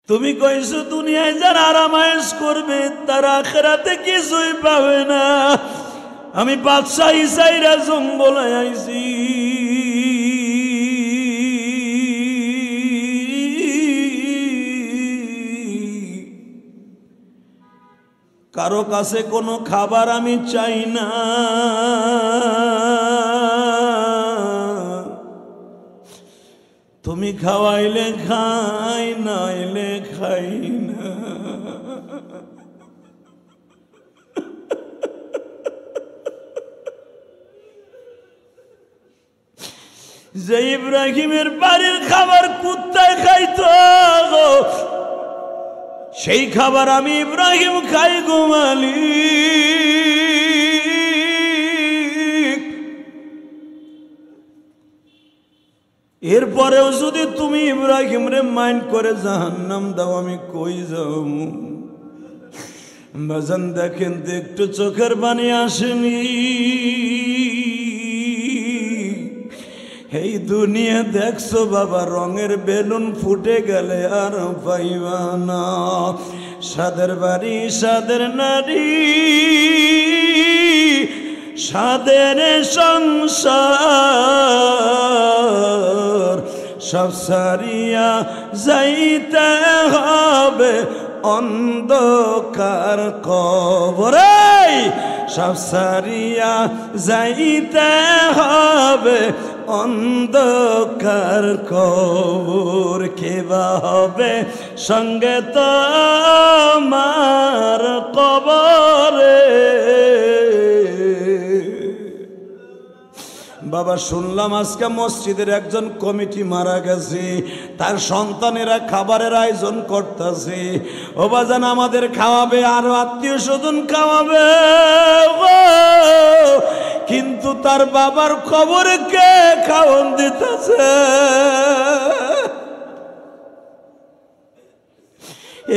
তুমি কইছো দুনিয়ায় যারা আরামায়েশ করবে তারা আখিরাতে কিছুই পাবে না। আমি বাদশাহী চাইরা জঙ্গলে আইছি, কারো কাছে কোনো খাবার আমি চাই না। তুমি খাওয়াইলে খাই, নাইলে খাই না। যে ইব্রাহিমের বাড়ির খাবার কুত্তায় খাইতো, সেই খাবার আমি ইব্রাহিম খাই গো মালিক। এরপরেও যদি তুমি ইব্রাহিম রে মাইন্ড করে জাহান্নাম দাও, আমি কই যাও? বাজান দেখেন তো একটু চোখের পানি আসেনি? এই দুনিয়া দেখছো বাবা, রঙের বেলুন ফুটে গেলে আর পাইবা না। সাদের বাড়ি, সাদের নারী, সাদের সংসার, সব সারিয়া যাইতে হবে অন্ধকার কবরে। সব সারিয়া যাইতে হবে অন্ধকার কবর। কেবা হবে সঙ্গে তোমার কবরে। বাবা শুনলাম আজকে মসজিদের একজন কমিটি মারা গেছে, তার সন্তানেরা খাবারের আয়োজন করতেছে। ও বাজান আমাদের খাওয়াবে, আরো আত্মীয় স্বজন খাওয়াবে, কিন্তু তার বাবার খবরে কে খাওয়ান দিতেছে?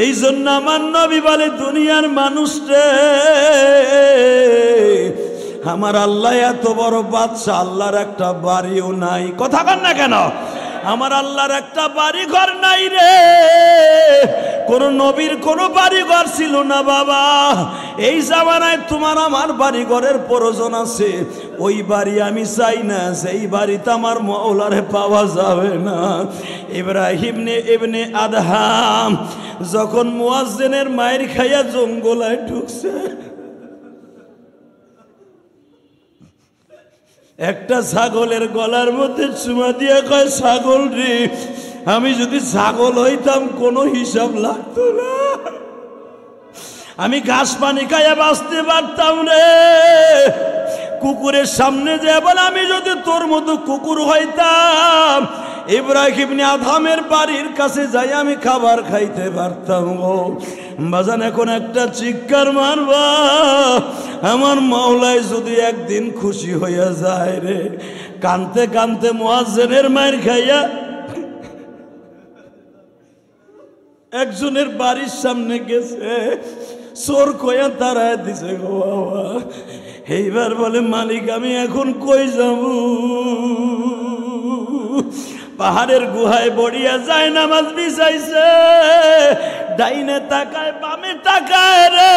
এই জন্য আমার নবী বলে, দুনিয়ার মানুষরে আমার আল্লাহ এত বড় বাদশা, আল্লাহর একটা বাড়িও নাই। কথা কন না কেন? আমার আল্লাহর একটা বাড়ি ঘর নাই রে। কোন নবীর কোন বাড়ি ঘর ছিল না বাবা। এই জামানায় তোমার আমার বাড়ি ঘরের প্রয়োজন আছে, ওই বাড়ি আমি চাই না, সেই বাড়িতে আমার মাওলারে পাওয়া যাবে না। ইব্রাহিম ইবনে আদহাম যখন মুয়াজ্জিনের মায়ের খাইয়া জঙ্গলায় ঢুকছে, একটা ছাগলের গলার মধ্যে চুমা দিয়ে কয়, ছাগল রে, আমি যদি ছাগল হইতাম কোনো হিসাব লাগতো না, আমি ঘাস পানি খাইয়া বাঁচতে পারতাম রে। কুকুরের সামনে যে বলে, আমি যদি তোর মতো কুকুর হইতাম, ইব্রাহিম ইবনে আদহামের বাড়ির কাছে যাই আমি খাবার খাইতে পারতাম গো। বাজান এখন একটা চিৎকার মারবা, আমার মাওলায় যদি একদিন খুশি হইয়া যায় রে। কানতে কানতে মুয়াজ্জিনের মায়ের খাইয়া একজনের বাড়ির সামনে গেছে, চোর কইয়া দাঁড়ায় দিছে গো বাবা। এইবার বলে, মালিক আমি এখন কই যাব? পাহাড়ের গুহায় বড়িয়া যায়, নামাজ বিছাইছে, ডাইনে তাকায় বামে তাকায় রে।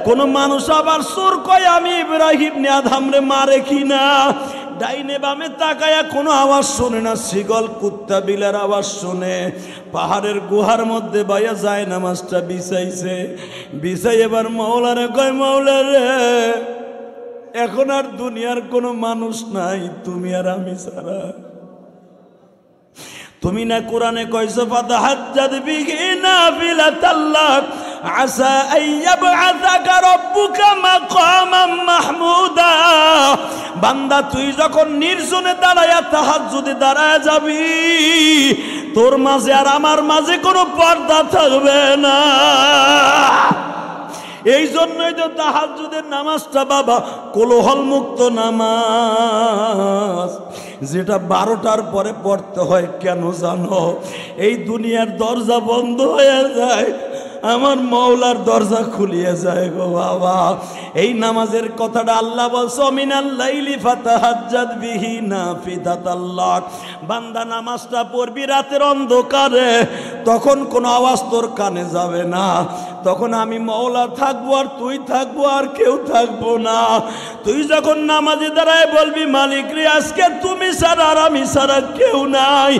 কোন মানুষ আবার চোর কয় আমি ইব্রাহিম ইবনে আদহাম রে মারে কিনা? ডাইনে বামে তাকায়া কোনো আওয়াজ শোনে না, শিগল কুত্তা বিলের আওয়াজ শোনে। পাহাড়ের গুহার মধ্যে বাইয়া যায় নামাজটা বিছাইছে, বিছাই এবার মাওলারে কয়, মাওলা রে, এখন আর দুনিয়ার কোনো মানুষ নাই তুমি আর আমি ছাড়া। তুমি না কোরআনে কইছো, ফাতাহাজ্জাদ বিহি নাফিলাতাল্লাক আসা আইয়াবআসাকা রাব্বুকা মাকামান মাহমুদা। বান্দা তুই যখন নির্জনে দাঁড়ায়া তাহাজ্জুদে দাঁড়ায় যাবি, তোর মাঝে আর আমার মাঝে কোনো পর্দা থাকবে না। এই জন্যই তো তাহাজ্জুদের নামাজটা বাবা কোলাহল মুক্ত নামাজ, যেটা 12টার পরে পড়তে হয়। কেন জানো? এই দুনিয়ার দরজা বন্ধ হয়ে যায়, আমার মাওলার দরজা খুলিয়ে যায় গো বাবা। এই নামাজের কথাটা আল্লাহ বলছে, মিনাল লাইলি ফাতাহাজ্জাদ বিহি নাফিলাতাল্লাক। বান্দা নামাজটা পড়বি রাতের অন্ধকারে, তখন কোনো আওয়াজ তোর কানে যাবে না। তখন আমি মওলা থাকবো আর তুই থাকবো, আর কেউ থাকবো না। তুই যখন নামাজে দাঁড়ায় বলবি, মালিক রে আজকে তুমি ছাড়া আর আমি ছাড়া কেউ নাই,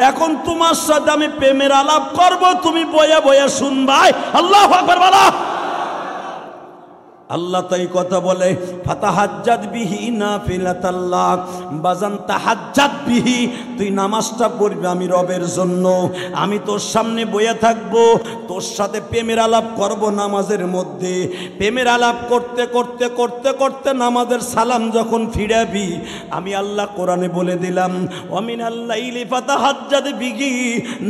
এখন তোমার সাথে আমি প্রেমের আলাপ করব, তুমি বয়া বয়া শুনবাই। আল্লাহু আকবার বলো। আল্লাহ তাই কথা বলে, ফাতাহাজ্জাদ বিহি নাফিলাতাল্লাহ, বাজান তাহাজ্জাদ বিহি, তুই নামাজটা পড়বি আমি রবের জন্য। আমি তোর সামনে বইয়া থাকবো, তোর সাথে প্রেমের আলাপ করব নামাজের মধ্যে। প্রেমের আলাপ করতে করতে করতে করতে নামাজের সালাম যখন ফিরাবি, আমি আল্লাহ কোরআনে বলে দিলাম, ওয়ামিনাল লাইলি ফাতাহাজ্জাদ বিহি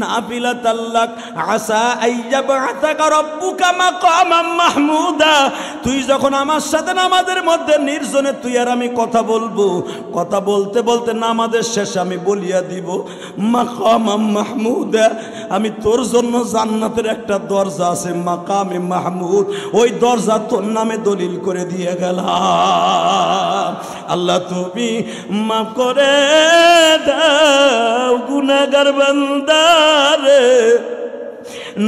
নাফিলাতাল্লাহ আসা আইয়াবআতাকা রাব্বুকা মাকামাম মাহমুদা। তুই যখন আমার সাথে নামাজের মধ্যে নির্জনে তুই আর আমি কথা বলবো, কথা বলতে বলতে নামাজের শেষে আমি বলিয়া দিব, মাকামাম মাহমুদা, আমি তোর জন্য জান্নাতের একটা দরজা আছে মাকামে মাহমুদ, ওই দরজা তোর নামে দলিল করে দিয়ে গেলাম। আল্লাহ তুমি মাফ করে দাও গুনাহগার বান্দারে,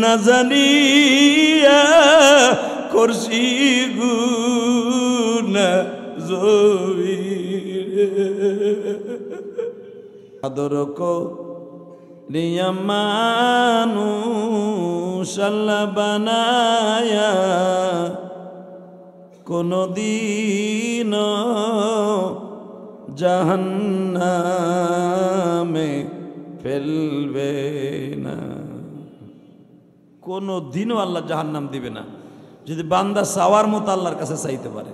না জানিয়া করছি গুনাহ জবিরে। আদর করিয়া মানুষ আল্লাহ বানায়া, কোনদিন জাহান্নামে ফেলবে না। কোনদিনও আল্লাহ জাহান্নাম দিবে না যদি বান্দা চাওয়ার মতো আল্লাহর কাছে চাইতে পারে।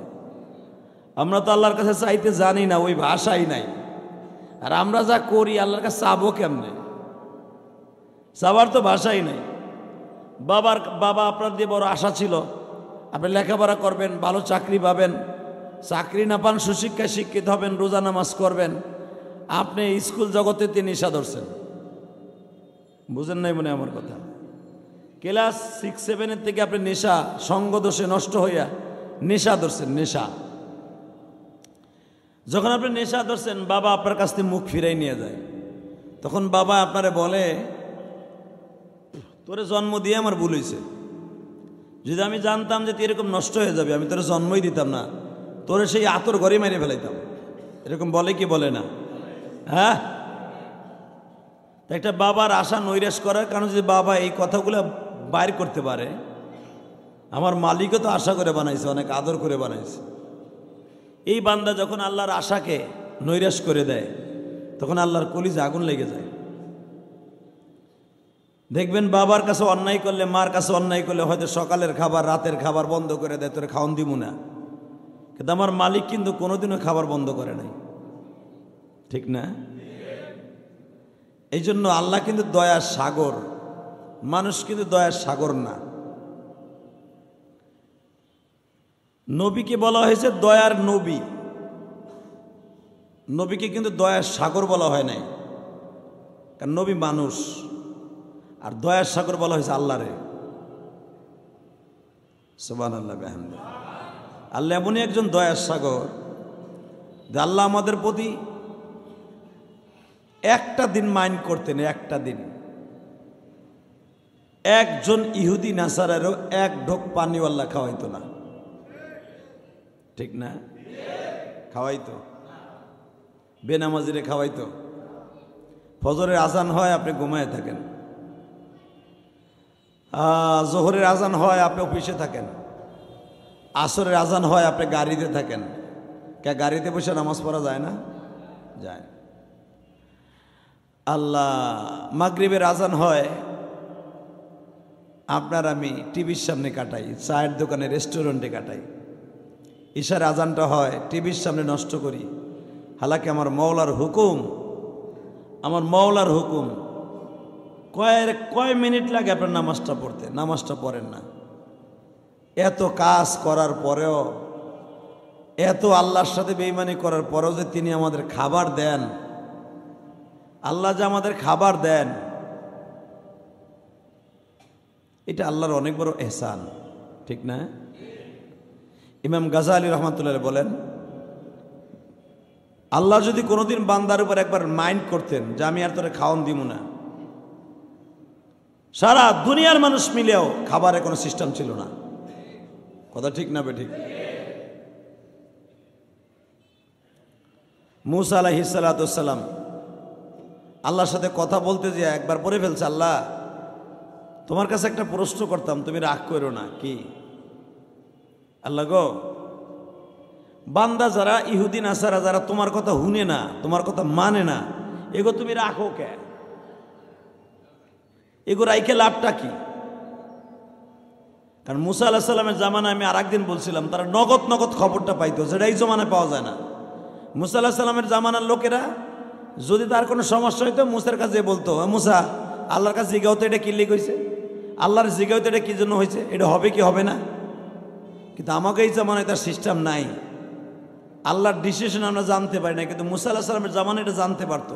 আমরা তো আল্লাহর কাছে চাইতে জানি না, ওই ভাষাই নাই। আর আমরা যা করি আল্লাহর কাছে চাবো কেমনে? চাওয়ার তো ভাষাই নাই। বাবা আপনার দিয়ে বড় আশা ছিল, আপনি লেখাপড়া করবেন, ভালো চাকরি পাবেন, চাকরি না পান সুশিক্ষায় শিক্ষিত হবেন, রোজা নামাজ করবেন। আপনি স্কুল জগতে নেশা ধরছেন, বুঝেন নাই মনে আমার কথা। ক্লাস 6-7 থেকে আপনি নেশা সঙ্গদোষে নষ্ট হইয়া নেশা ধরছেন। নেশা যখন আপনি নেশা ধরছেন, বাবা আপনার কাছ থেকে মুখ ফিরাই নিয়ে যায়। তখন বাবা আপনারে বলে, তোরে জন্ম দিয়ে আমার ভুল হয়েছে, যদি আমি জানতাম যে তুই এরকম নষ্ট হয়ে যাবে আমি তোরে জন্মই দিতাম না, তোরে সেই আতর ঘরে মেরে ফেলাইতাম। এরকম বলে কি বলে না? হ্যাঁ, একটা বাবার আশা নৈরাশ করার কারণ, যদি বাবা এই কথাগুলো বাইর করতে পারে, আমার মালিকও তো আশা করে বানাইছে, অনেক আদর করে বানাইছে। এই বান্দা যখন আল্লাহর আশাকে নৈরাশ করে দেয়, তখন আল্লাহর কলিজা আগুন লেগে যায়। দেখবেন বাবার কাছে অন্যায় করলে, মার কাছে অন্যায় করলে হয়তো সকালের খাবার রাতের খাবার বন্ধ করে দেয়, তোরে খাওয়ান দিব না। কিন্তু আমার মালিক কিন্তু কোনোদিনও খাবার বন্ধ করে নাই, ঠিক না? এই জন্য আল্লাহ কিন্তু দয়ার সাগর, মানুষ কিন্তু দয়ার সাগর না। নবীকে বলা হয়েছে দয়ার নবী, নবীকে কিন্তু দয়ার সাগর বলা হয় নাই, কারণ নবী মানুষ। আর দয়ার সাগর বলা হয়েছে আল্লাহরে। সুবহানাল্লাহ বিহামদিহি। আল্লাহ এমনই একজন দয়ার সাগর যে আল্লাহ আমাদের প্রতি একটা দিন মাইন্ড করতেন, একটা দিন। একজন ইহুদি নাসারারও এক ঢোক পানি আল্লাহ খাওয়াইতো না, ঠিক না? খাওয়াইতো, বেনামাজিরে খাওয়াইতো। ফজরের আজান হয় আপনি ঘুমায় থাকেন, জোহরের আজান হয় আপনি অফিসে থাকেন, আসরের আজান হয় আপনি গাড়িতে থাকেন। কে গাড়িতে বসে নামাজ পড়া যায় না? যায়। আল্লাহ মাগরিবের আজান হয় আপনার আমি টিভির সামনে কাটাই, চায়ের দোকানে রেস্টুরেন্টে কাটাই। ঈশার আজানটা হয় টিভির সামনে নষ্ট করি। হালাকি আমার মওলার হুকুম, আমার মওলার হুকুম। কয় মিনিট লাগে আপনার নামাজটা পড়তে, নামাজটা পড়েন না। এত কাজ করার পরেও, এত আল্লাহর সাথে বেঈমানি করার পরেও যে তিনি আমাদের খাবার দেন, আল্লাহ যে আমাদের খাবার দেন, এটা আল্লাহর অনেক বড় এহসান, ঠিক না? ইমাম গাজালি রহমাতুল্লাহ বলেন, আল্লাহ যদি কোনোদিন বান্দার উপর একবার মাইন্ড করতেন যে আমি আর তোরে খাওয়ান দিব না, সারা দুনিয়ার মানুষ মিলেও খাবারের কোনো সিস্টেম ছিল না। কথা ঠিক না বে ঠিক? মুসা আলাইহিস সালাতু ওয়াস সালাম আল্লাহর সাথে কথা বলতে যে একবার পড়ে ফেলছে, আল্লাহ তোমার কাছে একটা প্রশ্ন করতাম, তুমি রাগ করো না। কি? আল্লাহ গো, বান্দা যারা ইহুদি নাসারা যারা তোমার কথা শুনে না, তোমার কথা মানে না, এগো তুমি রাখো কে? এগো রাইকে লাভটা কি? কারণ মুসা আলাইহিস সালামের জামানায় আমি আর একদিন বলছিলাম, তারা নগদ নগদ খবরটা পাইতো, যেটা এই জমানায় পাওয়া যায় না। মুসা আলাইহিস সালামের জামানার লোকেরা যদি তার কোনো সমস্যা হইতো মুসার কাছে বলতো, মুসা আল্লাহর কাছে জিগাও তো এটা কি লিখ হয়েছে, আল্লাহর জিগাও তো এটা কি জন্য হয়েছে, এটা হবে কি হবে না। কিন্তু আমাকে এই জামানায় তার সিস্টেম নাই, আল্লাহর ডিসিশন আমরা জানতে পারি না, কিন্তু মুসা আলাইহিস সালামের জামানায় এটা জানতে পারতো।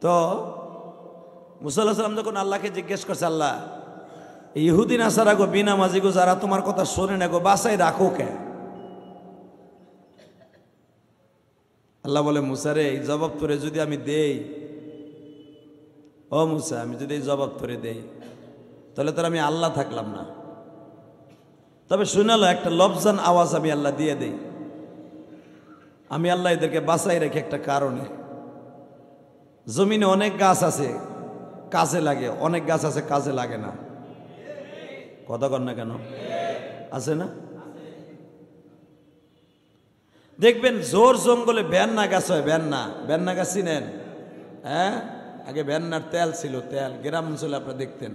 তো মুসা আলাইহিস সালাম যখন আল্লাহকে জিজ্ঞেস করছে, আল্লাহ ইহুদি নাসারা গো বিনামাজি গো যারা তোমার কথা শোনে না গো বাসায় রাখো কে? আল্লাহ বলে, মুসা রে এই জবাব তোরে যদি আমি দেই, ও মুসা আমি যদি এই জবাব তোরে দেই তাহলে তোর আমি আল্লাহ থাকলাম না। তবে শুনালো একটা লফজান আওয়াজ আমি আল্লাহ দিয়ে দেই, আমি আল্লাহ এদেরকে বাঁচাই রেখে একটা কারণে। জমিনে অনেক গাছ আছে কাজে লাগে, অনেক গাছ আছে কাজে লাগে না। কথা কর না কেন? আছে না? দেখবেন জোর জঙ্গলে বেন্না গাছ হয়, বেন্না গাছ চিনেন? হ্যাঁ, আগে বেন্নার তেল ছিল, তেল গ্রাম অঞ্চলে আপনারা দেখতেন।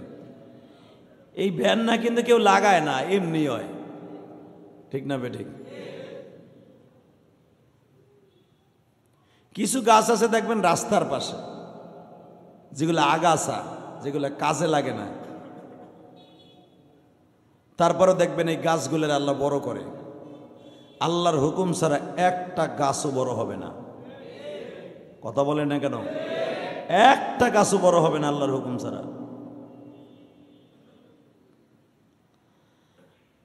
এই বেন্না কিন্তু কেউ লাগায় না, এমনি হয়। ঠিক না বে ঠিক? কিছু গাছ আছে দেখবেন রাস্তার পাশে, যেগুলো আগাছা, যেগুলো কাজে লাগে না, তারপরে দেখবেন এই গাছগুলোর আল্লাহ বড় করে। আল্লাহর হুকুম ছাড়া একটা গাছও বড় হবে না। কথা বলেন না কেন? একটা গাছও বড় হবে না আল্লাহর হুকুম ছাড়া।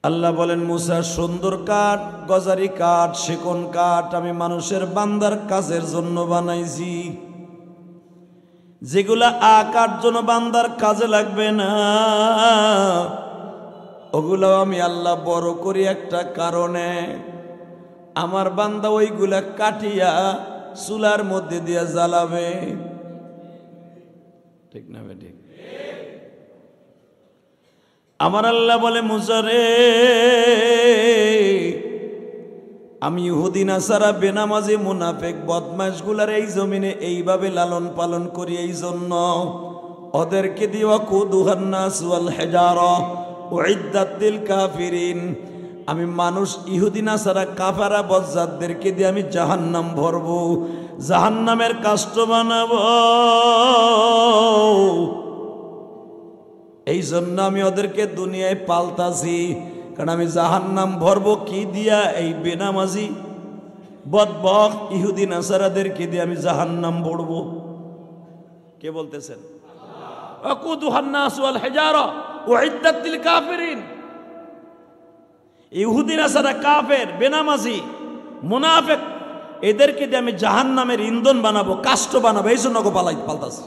আল্লাহ বলেন, মুসা সুন্দর কাঠ, গজারি কাঠ, শিকন কাঠ আমি মানুষের বান্দার কাজের জন্য বানাইছি। যেগুলা আকার জন্য বান্দার কাজে লাগবে না, ওগুলো আমি আল্লাহ বড় করি একটা কারণে। আমার বান্দা ওইগুলা কাটিয়া চুলার মধ্যে দিয়ে জ্বালাবে। ঠিক না বেটি? আমার আল্লাহ বলে, মুসা রে আমি ইহুদি নাসারা বেনামাজি মুনাফিক বদমাশ গুলার এই জমিনে এইভাবে লালন পালন করি, এই জন্য ওদেরকে দিওয়া কুদুহান নাস ওয়াল হিজারা উইদ্দাত লিল কাফিরিন। আমি মানুষ ইহুদি নাসারা কাফারা বজ্জাতদেরকে দিয়ে আমি জাহান্নাম ভরবো, জাহান্নামের কাষ্ট বানাবো। এই জন্য আমি ওদেরকে দুনিয়ায় পাল্টাছি, কারণ আমি জাহান্নাম ভরবো কি দিয়া? এই বেনামাজি বদবক ইহুদি নাসারাদেরকে দিয়ে আমি জাহান্নাম ভরবো। কে বলতেছেন? আকুদুহান নাস ওয়াল হিজারা উইদ্দাত লিল কাফিরিন। ইহুদি নাসারা কাফের, বেনামাজি, মুনাফিক, এদেরকে দিয়ে আমি জাহান্নামের ইন্ধন বানাবো, কাষ্ট বানাবো। এই জন্য পাল্টাছি।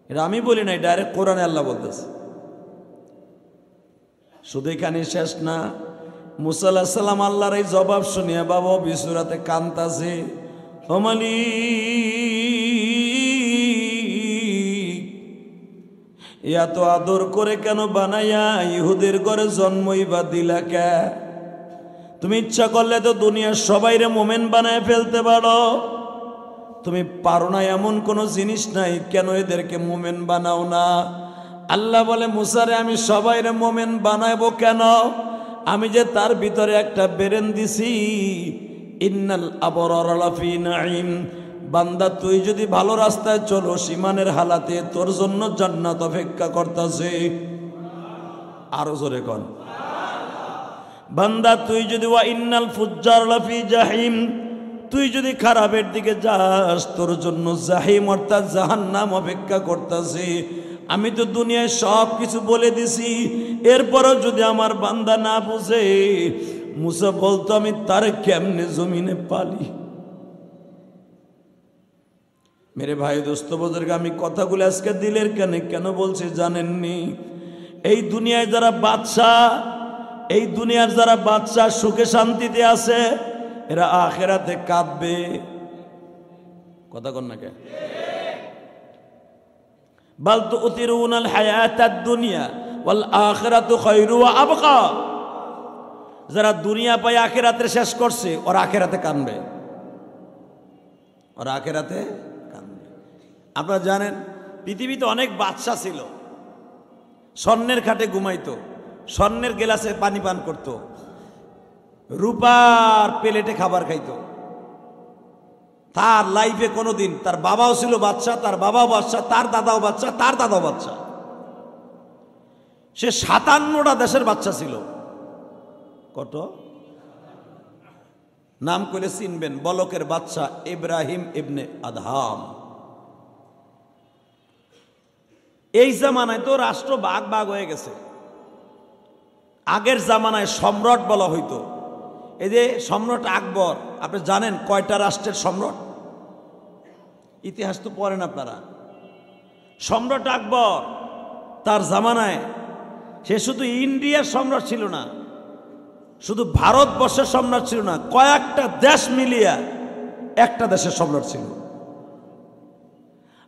এটা আমি বলি নাই, ডাইরেক্ট কোরআনে আল্লাহ বলতেছে। শুধু এখানে শেষ না, মুসা আলাইহিস সালাম আল্লাহর এই জবাব শুনিয়া বাবা বিসুরাতে কান্তাছে। ও মালিক, এত আদর করে কেন বানাইয়া ইহুদের ঘরে জন্মই বা দিলা কে? তুমি ইচ্ছা করলে তো দুনিয়ার সবাইরে মোমেন বানায় ফেলতে পারো, তুমি পারো না এমন কোন জিনিস নাই, কেন এদেরকে মোমেন বানাও না? আল্লাহ বলে, মুসারে আমি সবাইরে মোমেন বানাবো কেন? আমি যে তার ভিতরে একটা বেরেন দিছি, ইন্নাল আবরার লাফি নাঈম। বান্দা তুই যদি ভালো রাস্তায় চলো, ঈমানের হালাতে তোর জন্য জান্নাত অপেক্ষা করতেছে। আরো জোরে কর। বান্দা তুই যদি ওয়া ইন্নাল ফুজ্জার লাফি জাহিম, তুই যদি খারাপের দিকে যাস তোর জন্য জাহিম অর্থাৎ জাহান্নাম অপেক্ষা করতেছে। আমি তো দুনিয়ায় সব কিছু বলে দিছি, এরপরও যদি আমার বান্দা না বুঝে, মুসা বলতো আমি তার কেমনে জমিনে পালি? মেরে ভাই দোস্ত বুজুর্গ, আমি কথাগুলো আজকে দিলের কানে কেন বলছি জানেননি? এই দুনিয়ায় যারা বাদশাহ, এই দুনিয়ার যারা বাদশাহ সুখে শান্তিতে আছে, এরা আখিরাতে কাঁদবে। কথা কন না কে? বাল তুতিরুনাল হায়াতাদ দুনিয়া ওয়াল আখিরাতু খায়রু ওয়া আবকা। যারা দুনিয়া পায় আখিরাতে শেষ করছে, ওরা আখিরাতে কাঁদবে, ওরা আখিরাতে কাঁদবে। আপনারা জানেন পৃথিবীতে অনেক বাদশা ছিল, স্বর্ণের খাটে ঘুমাইতো, স্বর্ণের গ্লাসে পানি পান করত, রূপার প্লেটে খাবার খাইতো। তার লাইফে কোনোদিন, তার বাবাও ছিল বাদশা, তার বাবাও বাদশা, তার দাদাও বাদশা, তার দাদাও বাদশা। সে 57টা দেশের বাদশা ছিল। কত নাম করে চিনবেন? বলকের বাদশা ইব্রাহিম ইবনে আদহাম। এই জামানায় তো রাষ্ট্র ভাগ ভাগ হয়ে গেছে। আগের জামানায় সম্রাট বলা হইতো। এই যে সম্রাট আকবর, আপনি জানেন কয়টা রাষ্ট্রের সম্রাট? ইতিহাস তো পড়েন আপনারা। সম্রাট আকবর তার জামানায় সে শুধু ইন্ডিয়ার সম্রাট ছিল না, শুধু ভারতবর্ষের সম্রাট ছিল না, কয়েকটা দেশ মিলিয়া একটা দেশের সম্রাট ছিল।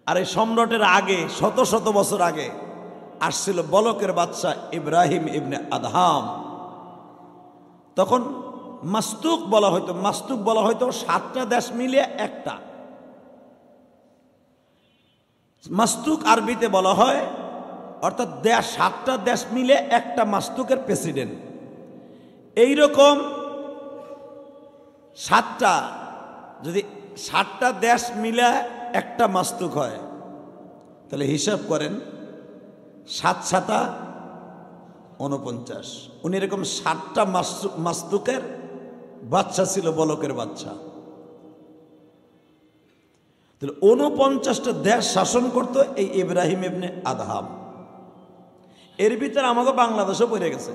আর এই সম্রাটের আগে শত শত বছর আগে আসছিল বলকের বাদশা ইব্রাহিম ইবনে আদহাম। তখন মাস্তুক বলা হইতো, মাস্তুক বলা হইতো 7টা দেশ মিলিয়ে একটা। মাস্তুক আরবিতে বলা হয়, অর্থাৎ 7টা দেশ মিলে একটা মাস্তুকের প্রেসিডেন্ট। এইরকম 7টা, যদি 7টা দেশ মিলে একটা মাস্তুক হয়, তাহলে হিসাব করেন 7 7 49। উনি এরকম 7টা মাস্তুকের বাচ্চা ছিল, বলকের বাচ্চা। তাহলে 49টা দেশ শাসন করত এই ইব্রাহিম ইবনে আদহাম। এর ভিতরে আমাকে বাংলাদেশও পড়ে গেছে।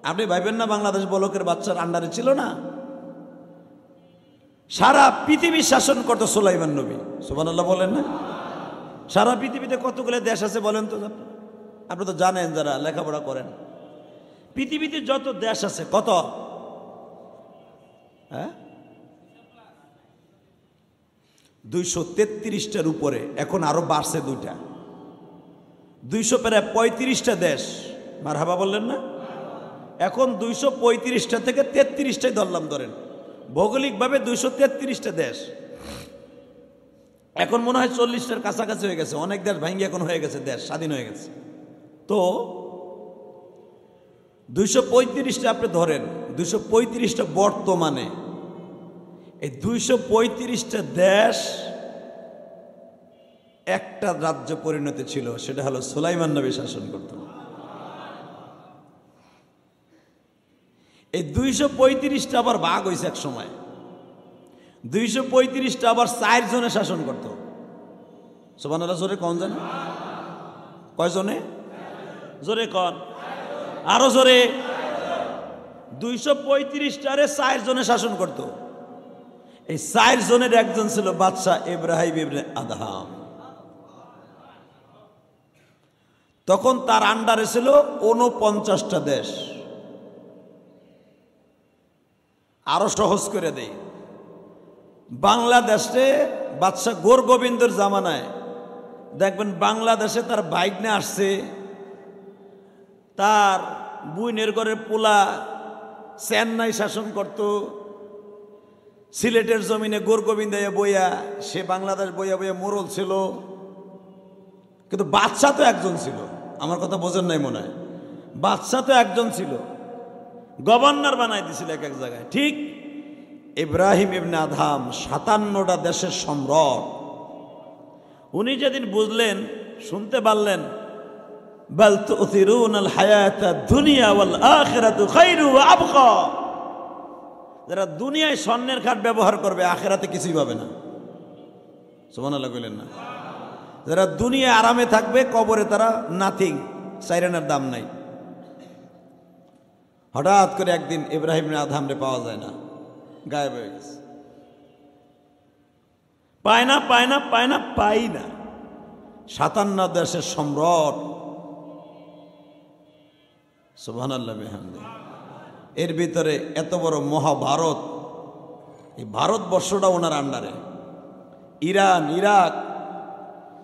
আপনি ভাইবেন না বাংলাদেশ বলকের বাচ্চার আন্ডারে ছিল না? সারা পৃথিবী শাসন করত সুলাইমান নবী। সুবহানাল্লাহ বলেন না? সারা পৃথিবীতে কতগুলো দেশ আছে বলেন তো? আপনি তো জানেন যারা লেখাপড়া করেন। পৃথিবীতে যত দেশ আছে কত? হ্যাঁ, 233টার উপরে। এখন আরো বাড়ছে 2টা, 200 প্রায় 35টা দেশ। মারহাবা বললেন না? এখন 235টা থেকে 33টাই ধরলাম, ধরেন ভৌগোলিকভাবে 233টা দেশ। এখন মনে হয় 40টার কাছাকাছি হয়ে গেছে। অনেক দেশ ভাঙ্গি এখন হয়ে গেছে, দেশ স্বাধীন হয়ে গেছে। তো 235টা আপনি ধরেন, 235টা বর্তমানে। এই 235টা দেশ একটা রাজ্য পরিণত ছিল, সেটা হলো সুলাইমান নবী শাসন করত। এই 235টা আবার ভাগ হয়েছে এক সময়। 235টা আবার 4 জনে শাসন করত। সুবহানাল্লাহ জোরে কোন জানে? কয় জনে? জোরে কোন, আরো জোরে। 235টারে 4 জনে শাসন করত। এই 4 জনের একজন ছিল বাদশাহ ইব্রাহিম ইবনে আদহাম। তখন তার আন্ডারে ছিল 49টা দেশ। আরো সহজ করে দেই, বাংলাদেশে বাদশাহ গোর গোবিন্দর জামানায় দেখবেন বাংলাদেশে তার ভাইগনে আসছে, তার বুইনের ঘরের পোলা চেন্নাই শাসন করত। সিলেটের জমিনে গোর গোবিন্দ বইয়া, সে বাংলাদেশ বইয়া বইয়া মোরল ছিল। কিন্তু বাদশাহ তো একজন ছিল। আমার কথা বোঝেন নাই মনে হয়? বাদশাহ তো একজন ছিল, গভর্নর বানাই দিছিল এক এক জায়গায়। ঠিক ইব্রাহিম ইবনে আদহাম 57টা দেশের সম্রাট। উনি যেদিন বুঝলেন, শুনতে পারলেন, বাল তুথিরুনাল হায়াতাদ দুনিয়া ওয়াল আখিরাতু খায়রু ওয়া আবকা। যারা দুনিয়ায় স্বর্ণের খাট ব্যবহার করবে, আখিরাতে কিছুই পাবে না। সুবহানাল্লাহ কইলেন না? যারা দুনিয়ায় আরামে থাকবে, কবরে তারা নাথিং, সাইরেনের দাম নাই। হঠাৎ করে একদিন ইব্রাহিম ইবনে আদহামরে পাওয়া যায় না, গায়েব হয়ে গেছে। পায় না, পায় না, পায় না, পাই না। 57 দেশের সম্রাট, সুবহানাল্লাহ বিহামদি। এর ভিতরে এত বড় মহাভারত, এই ভারতবর্ষটা ওনার আন্ডারে। ইরান, ইরাক,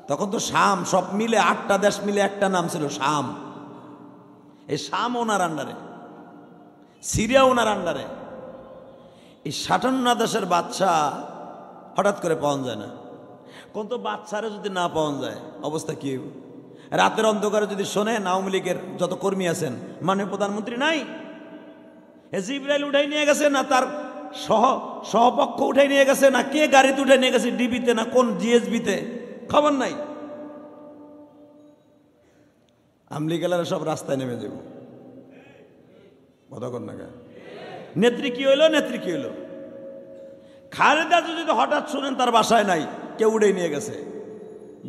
তখন তো শাম, সব মিলে 8টা দেশ মিলে একটা নাম ছিল শাম। এই শাম ওনার আন্ডারে, সিরিয়া ওনার আন্ডারে। এই 57 দেশের বাদশা হঠাৎ করে পাওয়া যায় না। কোন তো বাদশারে যদি না পাওয়া যায় অবস্থা কি? রাতের অন্ধকারে যদি শোনেন আওয়ামী লীগের যত কর্মী আছেন, মাননীয় প্রধানমন্ত্রী নাই, জিব্রাইল উঠাই নিয়ে গেছে, না তার সহপক্ষ উঠাই নিয়ে গেছে, না কে গাড়িতে উঠাই নিয়ে গেছে, ডিবিতে না কোন জিএসবিতে, খবর নাই। আমলিগেলারা সব রাস্তায় নেমে যাব। কতক্ষণ না নেত্রী কি হইলো, নেত্রী কি হইলো? খালেদা যদি হঠাৎ শুনেন তার বাসায় নাই, কেউ উড়ে নিয়ে গেছে,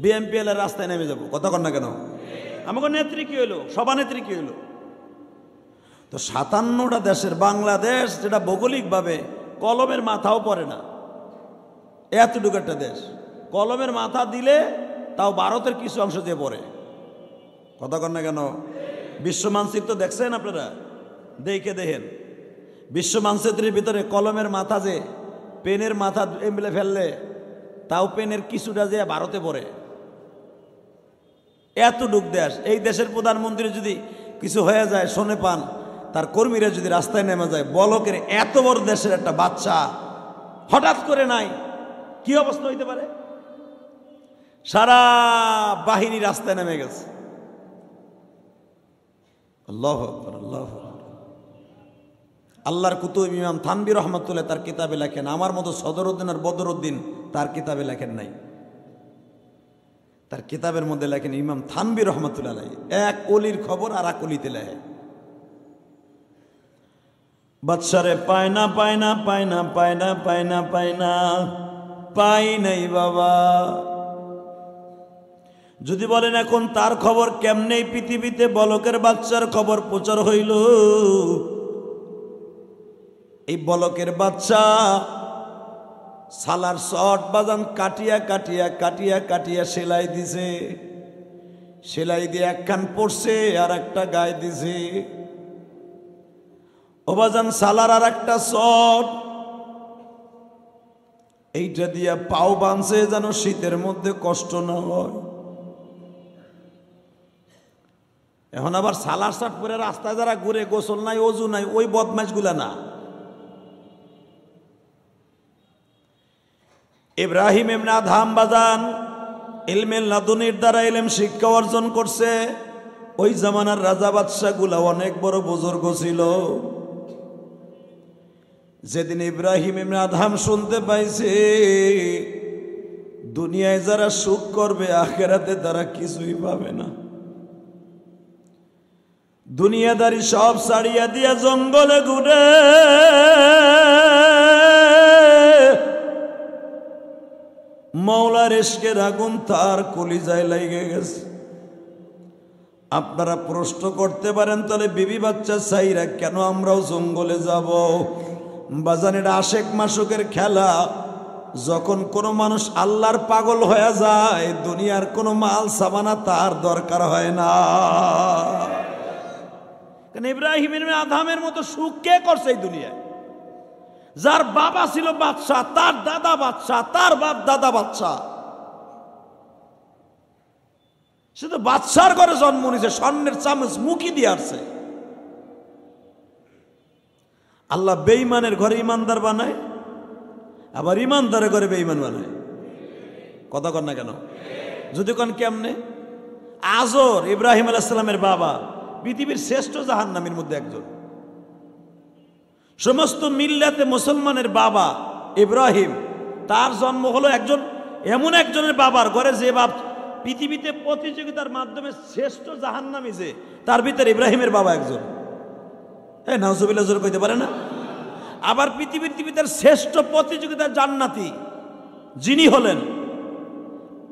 বিএমপিএল এর রাস্তায় নেমে যাবো। কতক্ষণ না কেন? আমাকে নেত্রী কি হইলো, সভানেত্রী কি হইলো? তো 57টা দেশের বাংলাদেশ, যেটা ভৌগোলিকভাবে কলমের মাথাও পড়ে না, এতটুকু একটা দেশ, কলমের মাথা দিলে তাও ভারতের কিছু অংশ দিয়ে পড়ে। কতক্ষণ না কেন? বিশ্ব মানচিত্র দেখছেন আপনারা? দেখেন বিশ্ব মানচিত্রের ভিতরে কলমের মাথা, যে পেনের মাথা এমলে ফেললে তাও পেনের কিছুটা যে ভারতে পড়ে, এতটুক দেশ। এই দেশের প্রধানমন্ত্রী যদি কিছু হয়ে যায়, শোনে পান, তার কর্মীরা যদি রাস্তায় নেমে যায়, বলকের এত বড় দেশের একটা বাচ্চা হঠাৎ করে নাই, কি অবস্থা হইতে পারে? সারা বাহিনী রাস্তায় নেমে গেছে। আল্লাহু আকবার, আল্লাহু আকবার। আল্লাহর কুতুব ইমাম থানভী রহমাতুল্লাহ তার কিতাবে লেখেন, আমার মতো সদরউদ্দিন আর বদরউদ্দিন তার কিতাবে লেখেন নাই। তার কিতাবের মধ্যে লেখেন ইমাম থানভী রহমাতুল্লাহ আলাইহি, এক অলির খবর আর এক অলিতে লেখে। বাদশারে পায় না, পায় না, পায় না, পায় না, পায় না, পায় না, পাই নাই বাবা। যদি বলেন এখন তার খবর কেমনে পৃথিবীতে বলকের বাচ্চার খবর প্রচার হইল? এই বলকের বাচ্চা সালার শট বাজান কাটিয়া কাটিয়া কাটিয়া কাটিয়া সেলাই দিছে, সেলাই দিয়ে একখান পড়ছে আর একটা গায়ে দিছে। ও বাজান সালার আর একটা শট, এইটা দিয়া পাও বাঁধছে যেন শীতের মধ্যে কষ্ট না হয়। এখন আবার সালার শট পরে রাস্তায় যারা ঘুরে, গোসল নাই, অজু নাই, ওই বদমাইশগুলা না। ইব্রাহিম ইবনে আদহাম বাজান ইলমে লাদুনির দ্বারা ইলম শিক্ষা অর্জন করছে। ওই জামানার রাজা বাদশাহ গুলা অনেক বড় বুজুর্গ ছিল। যেদিন ইব্রাহিম ইবনে আদহাম শুনতে পাইছে দুনিয়ায় যারা সুখ করবে আখিরাতে তারা কিছুই পাবে না, দুনিয়াদারি সব ছাড়িয়া দিয়া জঙ্গলে ঘুরে মওলার ইশকের আগুন তার কলিজায় লেগে গেছে। আপনারা প্রশ্ন করতে পারেন, তাহলে বিবি বাচ্চা চাইরা কেন আমরাও জঙ্গলে যাব? বাজান, এটা আশেক মাসুকের খেলা। যখন কোনো মানুষ আল্লাহর পাগল হয়ে যায়, দুনিয়ার কোনো মাল সামানা তার দরকার হয় না। কারণ ইব্রাহিম ইবনে আদহামের মতো সুখ কে করছে এই দুনিয়ায়? যার বাবা ছিল বাদশাহ, তার দাদা বাদশাহ, তার বাপ দাদা বাদশাহ, সে তো বাদশার ঘরে জন্ম নিয়েছে, স্বর্ণের চামচ মুখি দিয়ে আসছে। আল্লাহ বেঈমানের ঘরে ইমানদার বানায়, আবার ইমানদারের ঘরে বেঈমান বানায়। কথা কন না কেন? যদি কন কেমনে? আজর ইব্রাহিম আলাইহিস সালামের বাবা পৃথিবীর শ্রেষ্ঠ জাহান্নামীর মধ্যে একজন। সমস্ত মিল্লাতে মুসলমানের বাবা ইব্রাহিম, তার জন্ম হলো একজন এমন একজনের বাবার ঘরে, যে বাপ পৃথিবীতে প্রতিযোগিতার মাধ্যমে শ্রেষ্ঠ জাহান্নামী, যে তার ভিতরে ইব্রাহিমের বাবা একজন। হ্যাঁ, নাউজুবিল্লাহ জোরে কইতে পারে না? আবার পৃথিবীর শ্রেষ্ঠ প্রতিযোগিতার জান্নাতি যিনি হলেন,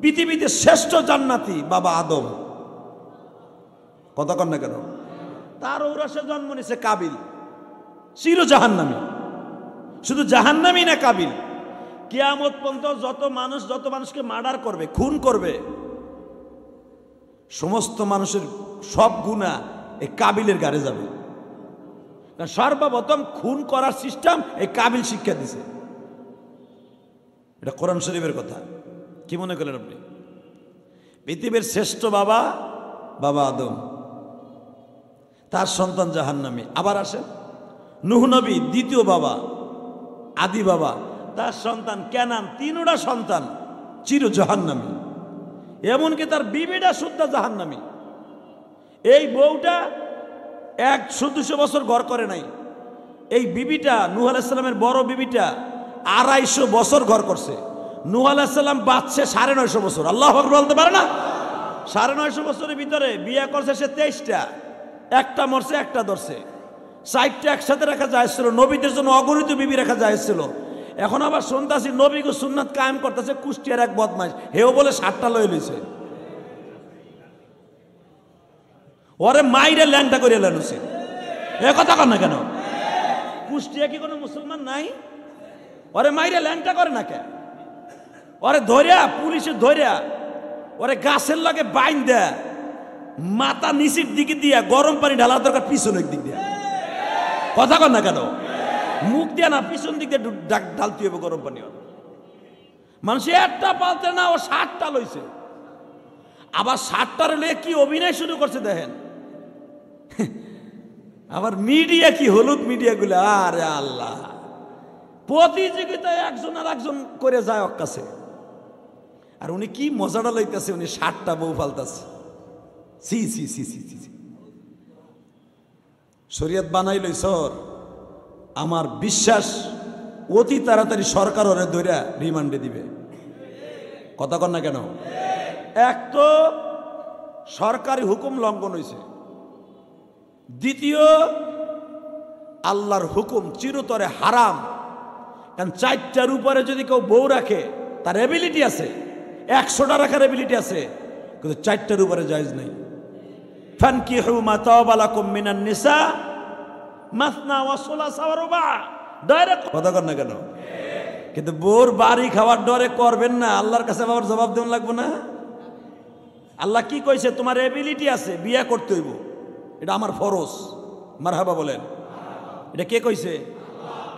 পৃথিবীতে শ্রেষ্ঠ জান্নাতি বাবা আদম। কথা কন না কেন? তার ঔরসে জন্ম নিছে কাবিল, চির জাহান্নামী। শুধু জাহান্নামী না, কাবিল কিয়ামত পর্যন্ত যত মানুষকে মার্ডার করবে, খুন করবে, সমস্ত মানুষের সব গুনাহ এই কাবিলের গাড়ে যাবে। সর্বপ্রথম খুন করার সিস্টেম এই কাবিল শিক্ষা দিছে। এটা কোরআন শরীফের কথা। কি মনে করেন আপনি? পৃথিবীর শ্রেষ্ঠ বাবা আদম, তার সন্তান জাহান্নামী। আবার আসেন নূহ নবী, দ্বিতীয় বাবা, আদি বাবা, তার সন্তান কেনান, তিনটা সন্তান চির জাহান্নামী। এমনকি তার বিবিটা শুদ্ধ জাহান্নামী। এই বউটা 100-200 বছর ঘর করে নাই। এই বিবিটা, নূহ আলাইহিস সালামের বড় বিবিটা 250 বছর ঘর করছে। নূহ আলাইহিস সালাম বাঁচছে 950 বছর। আল্লাহু আকবার বলতে পারে না? 950 বছরের ভিতরে বিয়ে করছে সে 23টা, একটা মরছে, একটা ধরছে। 4টা একসাথে রাখা যাইছিল, নবীদের জন্য অগণিত বিবি রাখা যাইছিল। এখন আবার শুনতাছি নবীকে সুন্নাত কায়েম করতেছে কুষ্টিয়ার এক বদমাইশ, হেও বলে 7টা লয়ে লইছে। ওরে মাইরে ল্যাংটা করে লানুছে। এ কথা কর না কেন? কুষ্টিয়া কি কোনো মুসলমান নাই? ওরে মাইরে ল্যাংটা করে না কেন? ওরে ধরিয়া, পুলিশে ধরিয়া, ওরে গাছের লগে বাইন দেয়া, মাথা নিচের দিকে দিয়া গরম পানি ঢালা দরকার পিছনের দিক দিয়া। কথা কর না কেন? মুখ দিয়া না, পিছন দিক দিয়ে ঢালতে হবে গরম পানি। মানুষ একটা পালতে না, ও 7টা লইছে। আবার 7টার লয়ে কি অভিনয় শুরু করছে দেখেন। আবার মিডিয়া কি হলুদ মিডিয়া গুলো, আরে আল্লাহ, প্রতিযোগিতায় একজন আর একজন করে যায় ওর কাছে। আর উনি কি মজাটা লইতেছে, উনি 7টা বউ ফালতাছে। সি সি সি সি সি। শরীয়ত বানাই লইছর, আমার বিশ্বাস অতি তাড়াতাড়ি সরকার ওরে ধইরা রিমান্ডে দিবে। কথা কর না কেন? এক তো সরকারি হুকুম লঙ্ঘন হয়েছে, দ্বিতীয় আল্লাহর হুকুম চিরতরে হারাম। কারণ 4টার উপরে যদি কেউ বউ রাখে, তার এবিলিটি আছে, 100টা রাখার এবিলিটি আছে, কিন্তু 4টার উপরে জায়েজ নাই। ফানকিহু মা তাবা লাকুম মিনান নিসা মাসনা ওয়া সুলাসা ওয়া রুবা। ডাইরেক্ট কথা কর না কেন? কিন্তু বউর বাড়ি খাওয়ার ডরে করবেন না, আল্লাহর কাছে আবার জবাব দেওয়া লাগবে না? আল্লাহ কি কইছে? তোমার এবিলিটি আছে, বিয়ে করতে হইব, এটা আমার ফরজ। মারহাবা বলেন। এটা কে কইছে?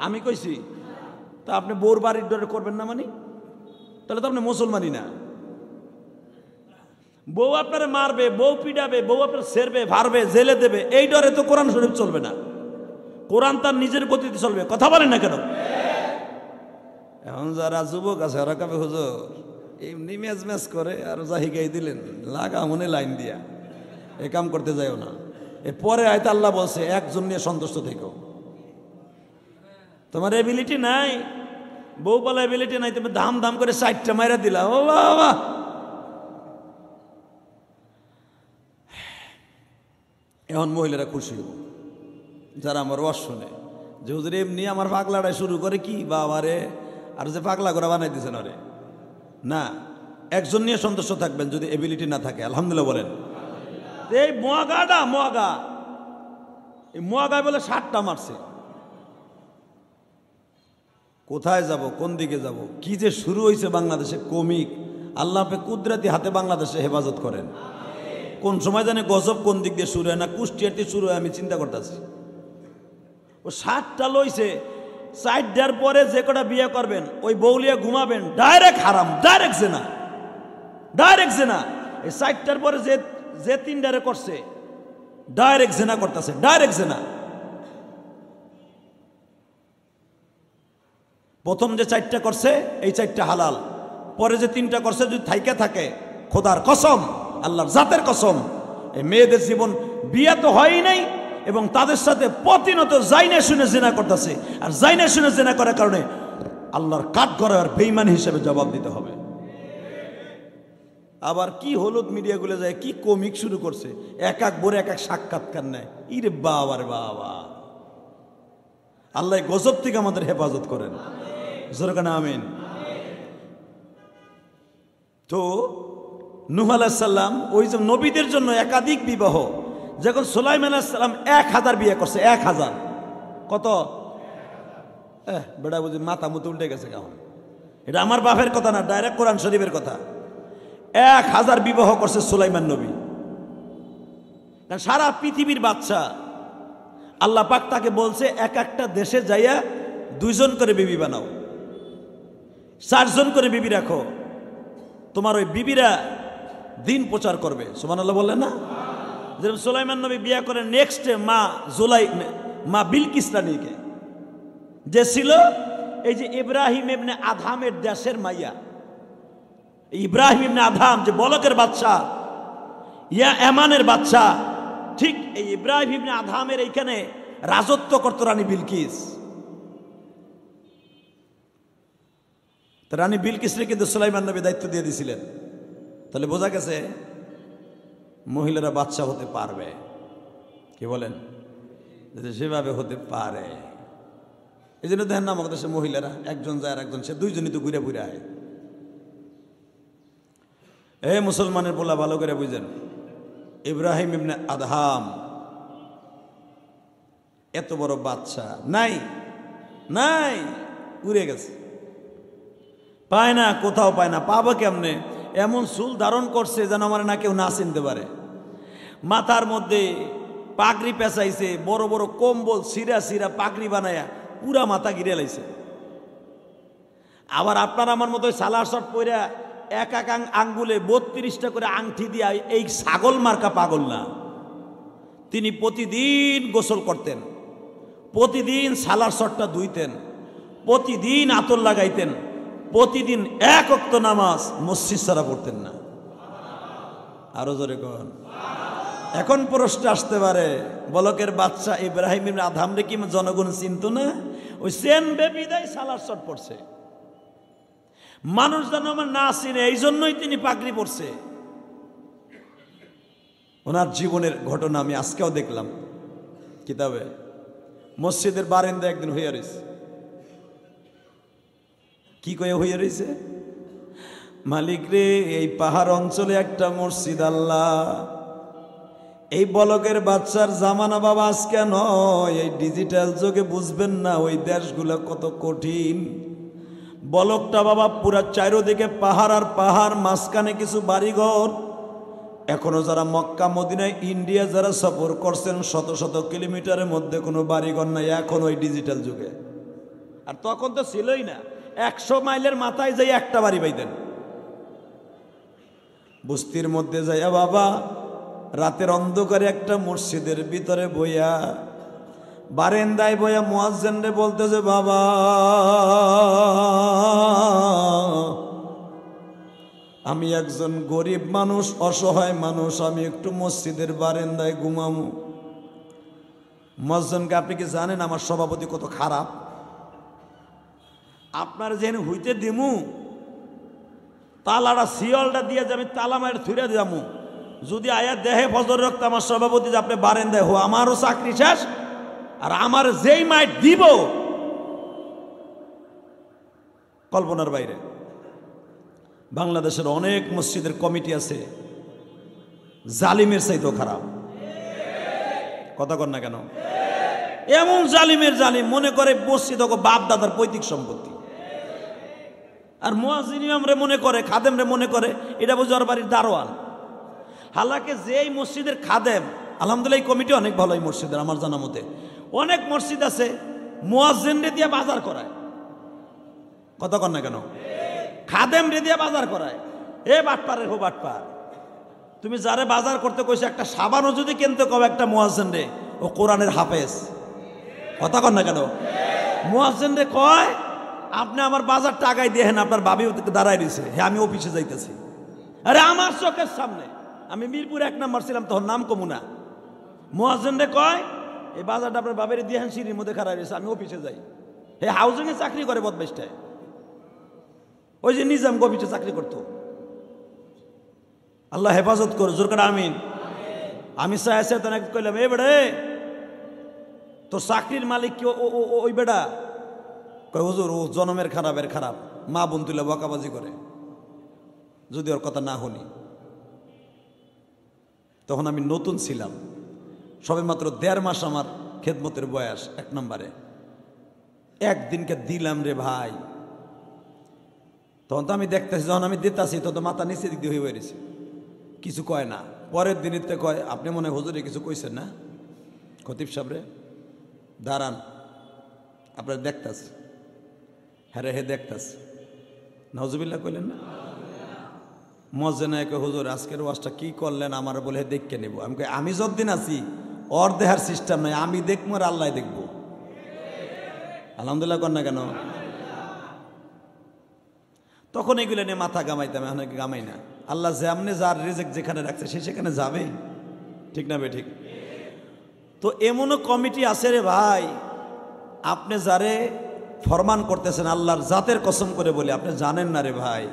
আমি কইছি। তা আপনি বউর বাড়ির ডরে করবেন না মানে? তাহলে তো আপনি মুসলমানই না। বউ আপনারে মারবে, বউ পিটাবে, বউ আপনার ছেড়বে, ভারবে, জেলে দেবে, এই ডরে তো কোরআন শরীফ চলবে না। কোরআন তার নিজের গতিতে চলবে। কথা বলেন না কেন? এখন যারা যুবক আছে ওরা কবে হুজুর এমনি ম্যাচ ম্যাচ করে আর জাহিগাই দিলেন লাগা মনে লাইন দিয়া, এ কাম করতে যাইও না। পরে আয়তা আল্লাহ বলছে একজন নিয়ে সন্তুষ্ট থেকো। তোমার এবিলিটি নাই, বউ বলা এবিলিটি নাই, তুমি দাম দাম করে 4টা মাইরা দিলা, ও বাবা। এখন মহিলারা খুশি হব যারা আমার ওয়াজ শুনে যে হুজুর এমনি আমার পাগলাটাই শুরু করে কি বাবা রে, আর যে পাগলা করে বানাই দিয়েছেন আরে না। একজন নিয়ে সন্তুষ্ট থাকবেন যদি এবিলিটি না থাকে। আলহামদুলিল্লাহ বলেন। এই মোয়াগায় বলে 7টা মারছে। কোথায় যাব, কোন দিকে যাব, কি যে শুরু হয়েছে বাংলাদেশে কমিক। আল্লাহ কুদরতি হাতে বাংলাদেশে হেফাজত করেন। কোন সময় জানে গজব কোন দিক দিয়ে শুরু হয় না, কুষ্টিয়াতে শুরু হয়, আমি চিন্তা করতেছি। ও 7টা লইছে, 4টার পরে যে কটা বিয়ে করবেন ওই বউলিয়া ঘুমাবেন, ডাইরেক্ট হারাম, ডাইরেক্ট জেনা, ডাইরেক্ট জেনা। এই 4টার পরে যে 3টারে করছে ডাইরেক্ট জেনা করতেছে, ডাইরেক্ট জেনা। প্রথম যে 4টা করছে এই 4টা হালাল, পরে যে 3টা করছে যদি থাইকা থাকে, খোদার কসম, আল্লাহর জাতের কসম, এই মেয়েদের জীবন বিয়ে তো হয়ই নাই এবং তাদের সাথে প্রতিনিয়ত জাইনা শুনে জেনা করতেছে। আর জাইনা শুনে জেনা করার কারণে আল্লাহর কাঠ গড়া আর বেঈমান হিসেবে জবাব দিতে হবে। আবার কি হলুদ মিডিয়াগুলো যায় কি কমিক শুরু করছে, এক বরে এক সাক্ষাৎকার নেয়। ইরে বাবা রে বাবা, আল্লাহ গজব থেকে আমাদের হেফাজত করেন। জোরে আমিন। তো নূহ আলাইহিস সালাম ওই যে নবীদের জন্য একাধিক বিবাহ, যখন সুলাইমান আলাইহিস সালাম 1000 বিয়ে করছে, 1000 কত বেড়া বুঝি মাথা মতো উল্টে গেছে। কেমন এটা আমার বাপের কথা না, ডাইরেক্ট কোরআন শরীফের কথা। 1000 বিবাহ করছে সুলাইমান নবী। কারণ সারা পৃথিবীর বাচ্চা আল্লাহ পাক তাকে বলছে এক একটা দেশে যাইয়া 2 জন করে বিবি বানাও, 4 জন করে বিবি রাখো, তোমার ওই বিবিরা দিন প্রচার করবে। সুবহানাল্লাহ বললেন না? যেরকম সুলাইমান নবী বিয়ে করে নেক্সট মা বিলকিস রানীকে, যে ছিল এই যে ইব্রাহিম ইবনে আদহামের দেশের মাইয়া। ইব্রাহিম ইবনে আদহাম যে বলকের বাচ্চা, ইয়া এমানের বাচ্চা, ঠিক এই ইব্রাহিম ইবনে আদহামের এইখানে রাজত্ব করত রানী বিলকিস। রানী বিলকিসকে কিন্তু সুলাইমান নবী দায়িত্ব দিয়ে দিয়েছিলেন। তাহলে বোঝা গেছে মহিলারা বাচ্চা হতে পারবে, কি বলেন, সেভাবে হতে পারে। এই জন্য দেখেন না আমাদের দেশে মহিলারা একজন যায় আর একজন সে 2 জনই তো ঘুরে ঘুরে আয়। মুসলমানের বলা ভালো করে বুঝেন, ইব্রাহিম ইবনে আদহাম এত বড় বাচ্চা নাই নাই, উড়ে গেছে, পায় না, কোথাও পায় না। পাবো কেমনে? এমন চুল ধারণ করছে যেন আমার না কেউ না চিনতে পারে। মাথার মধ্যে পাগড়ি পেঁচাইছে, বড় বড় কম্বল সিরা সিরা পাগড়ি বানায়া পুরা মাথা গিরে লাইছে। আবার আপনার আমার মতো সালার শট পইরা এক এক আঙ্গুলে 32টা করে আংটি দিয়া এই ছাগল মার্কা পাগল না। তিনি প্রতিদিন গোসল করতেন, প্রতিদিন সালার শটটা ধুইতেন, প্রতিদিন আতর লাগাইতেন, প্রতিদিন 1 ওয়াক্ত নামাজ মসজিদ ছাড়া পড়তেন না। আরো জোরে কন। এখন প্রশ্ন আসতে পারে, বলকের বাচ্চা ইব্রাহিম ইবনে আদহামরে কি জনগণ চিনত না? ওই সেন বেবিদাই সালার শট পড়ছে, মানুষ যেন আমার না চিনে, এই জন্যই তিনি পাগড়ি পড়ছে। ওনার জীবনের ঘটনা আমি আজকেও দেখলাম কিতাবে। মসজিদের বারান্দা একদিন হইয়া রয়েছে, কি কয়ে হইয়া রয়েছে, মালিক রে এই পাহাড় অঞ্চলে একটা মসজিদ আল্লাহ, এই বলকের বাচ্চার জামানা বাবা আজকে নয়, এই ডিজিটাল যুগে বুঝবেন না ওই দেশগুলো কত কঠিন। বলকটা বাবা পুরা চারিদিকে পাহাড় আর পাহাড়, মাঝখানে কিছু বাড়িঘর। এখনো যারা মক্কা মদিনায় ইন্ডিয়া যারা সফর করছেন, শত শত কিলোমিটারের মধ্যে কোনো বাড়িঘর নাই এখন ওই ডিজিটাল যুগে। আর তখন তো ছিলই না, 100 মাইলের মাথায় যাই একটা বাড়ি পাইতেন। বস্তির মধ্যে যাইয়া বাবা রাতের অন্ধকারে একটা মসজিদের ভিতরে বইয়া বারান্দায় বইয়া মুয়াজ্জিনরে বলতেছে, বাবা আমি একজন গরিব মানুষ, অসহায় মানুষ, আমি একটু মসজিদের বারান্দায় ঘুমামু। মুয়াজ্জিনকে, আপনি কি জানেন আমার সভাপতি কত খারাপ? আপনার যেন হইতে দিমু তালাটা শিয়লটা দিয়ে যাবে, তালা মায়ের থুইরা যামু, যদি আয়া দেহে ফজর রক্ত আমার সভাপতি যে আপনি বারান্দায় হো, আমারও চাকরি শেষ। আর আমার যেই মাইট দিব কল্পনার বাইরে। বাংলাদেশের অনেক মসজিদের কমিটি আছে জালিমের চাইতেও খারাপ, কথা কর না কেন? এমন জালিমের জালিম, মনে করে মসজিদ বাপ দাদার পৈতৃক সম্পত্তি। আর মুয়াজ্জিন ইমামরে মনে করে, খাদেমরে মনে করে এটা বুঝি ওর বাড়ির দারোয়ান। হালাকে যেই মসজিদের খাদেম, আলহামদুলিল্লাহ এই কমিটি অনেক ভালো, এই মসজিদের আমার জানা মতে অনেক মসজিদ আছে মুয়াজ্জিনরে দিয়ে বাজার করায়, কথা কর না কেন? খাদেম রে দিয়ে বাজার করায়। এ বাটপারের হো বাটপার, তুমি যারে বাজার করতে কইছো একটা সাবানও যদি কিনতে কবে একটা মুয়াজ্জিন রে, ও কোরআনের হাফেজ, কথা কর না কেন? মুয়াজ্জিন রে কয় আপনি আমার বাজার টাকায় দিয়েন, আপনার ভাবি দাঁড়ায় রয়েছে, হ্যাঁ আমি অফিসে যাইতেছি। আরে আমার চোখের সামনে, আমি মিরপুর 1 নম্বর ছিলাম তখন, নাম কমু না। মুয়াজ্জিন রে কয় এই বাজারটা আপনার বাবের দিয়েন, সিঁড়ির মধ্যে খাড়ায় রয়েছে, আমি অফিসে যাই। হে হাউজিং এ চাকরি করে বদমেশটায়, ওই যে নিজাম অফিসে চাকরি করতো। আল্লাহ হেফাজত করো, জোর করে আমিন। আমি চাইছে তো কইলাম, এ বেড়ে তোর চাকরির মালিক কি ওই বেড়া? কয় হুজুর ও জনমের খারাপের খারাপ, মা বোন তুলে বকাবাজি করে, যদি ওর কথা না শুনি। তখন আমি নতুন ছিলাম, সবে মাত্র 1.5 মাস আমার খেদমতের বয়স। 1 নম্বরে একদিনকে দিলাম রে ভাই, তখন তো আমি দেখতেছি, যখন আমি দিতেছি তত মাথা নিচে দিক দিয়ে হয়ে বেরিয়েছে, কিছু কয় না। পরের দিনিতে কয়, আপনি মনে হয় হুজুরে কিছু কইছেন না, খতিব সাহেবরে দাঁড়ান, আপনার দেখতেছে। হ্যাঁ রে, হে দেখতেছে। নাউজুবিল্লাহ কইলেন না? মজ্জেনায়কে, হুজুর আজকের ওয়াজটা কি করলেন আমার বলে দেখকে নেব। আমি যতদিন আছি ওর দেহার সিস্টেম নাই, আমি দেখবো আর আল্লাহ দেখবো। আলহামদুলিল্লাহ কর না কেন? তখন এগুলো নিয়ে মাথা গামাইতাম, এখন গামাই না। আল্লাহ যেমনি যার রিজিক যেখানে রাখছে সে সেখানে যাবে, ঠিক না বে ঠিক? তো এমনও কমিটি আছে রে ভাই, আপনি যারে ফরমান করতেছেন, আল্লাহর জাতের কসম করে বলি, আপনি জানেন না রে ভাই,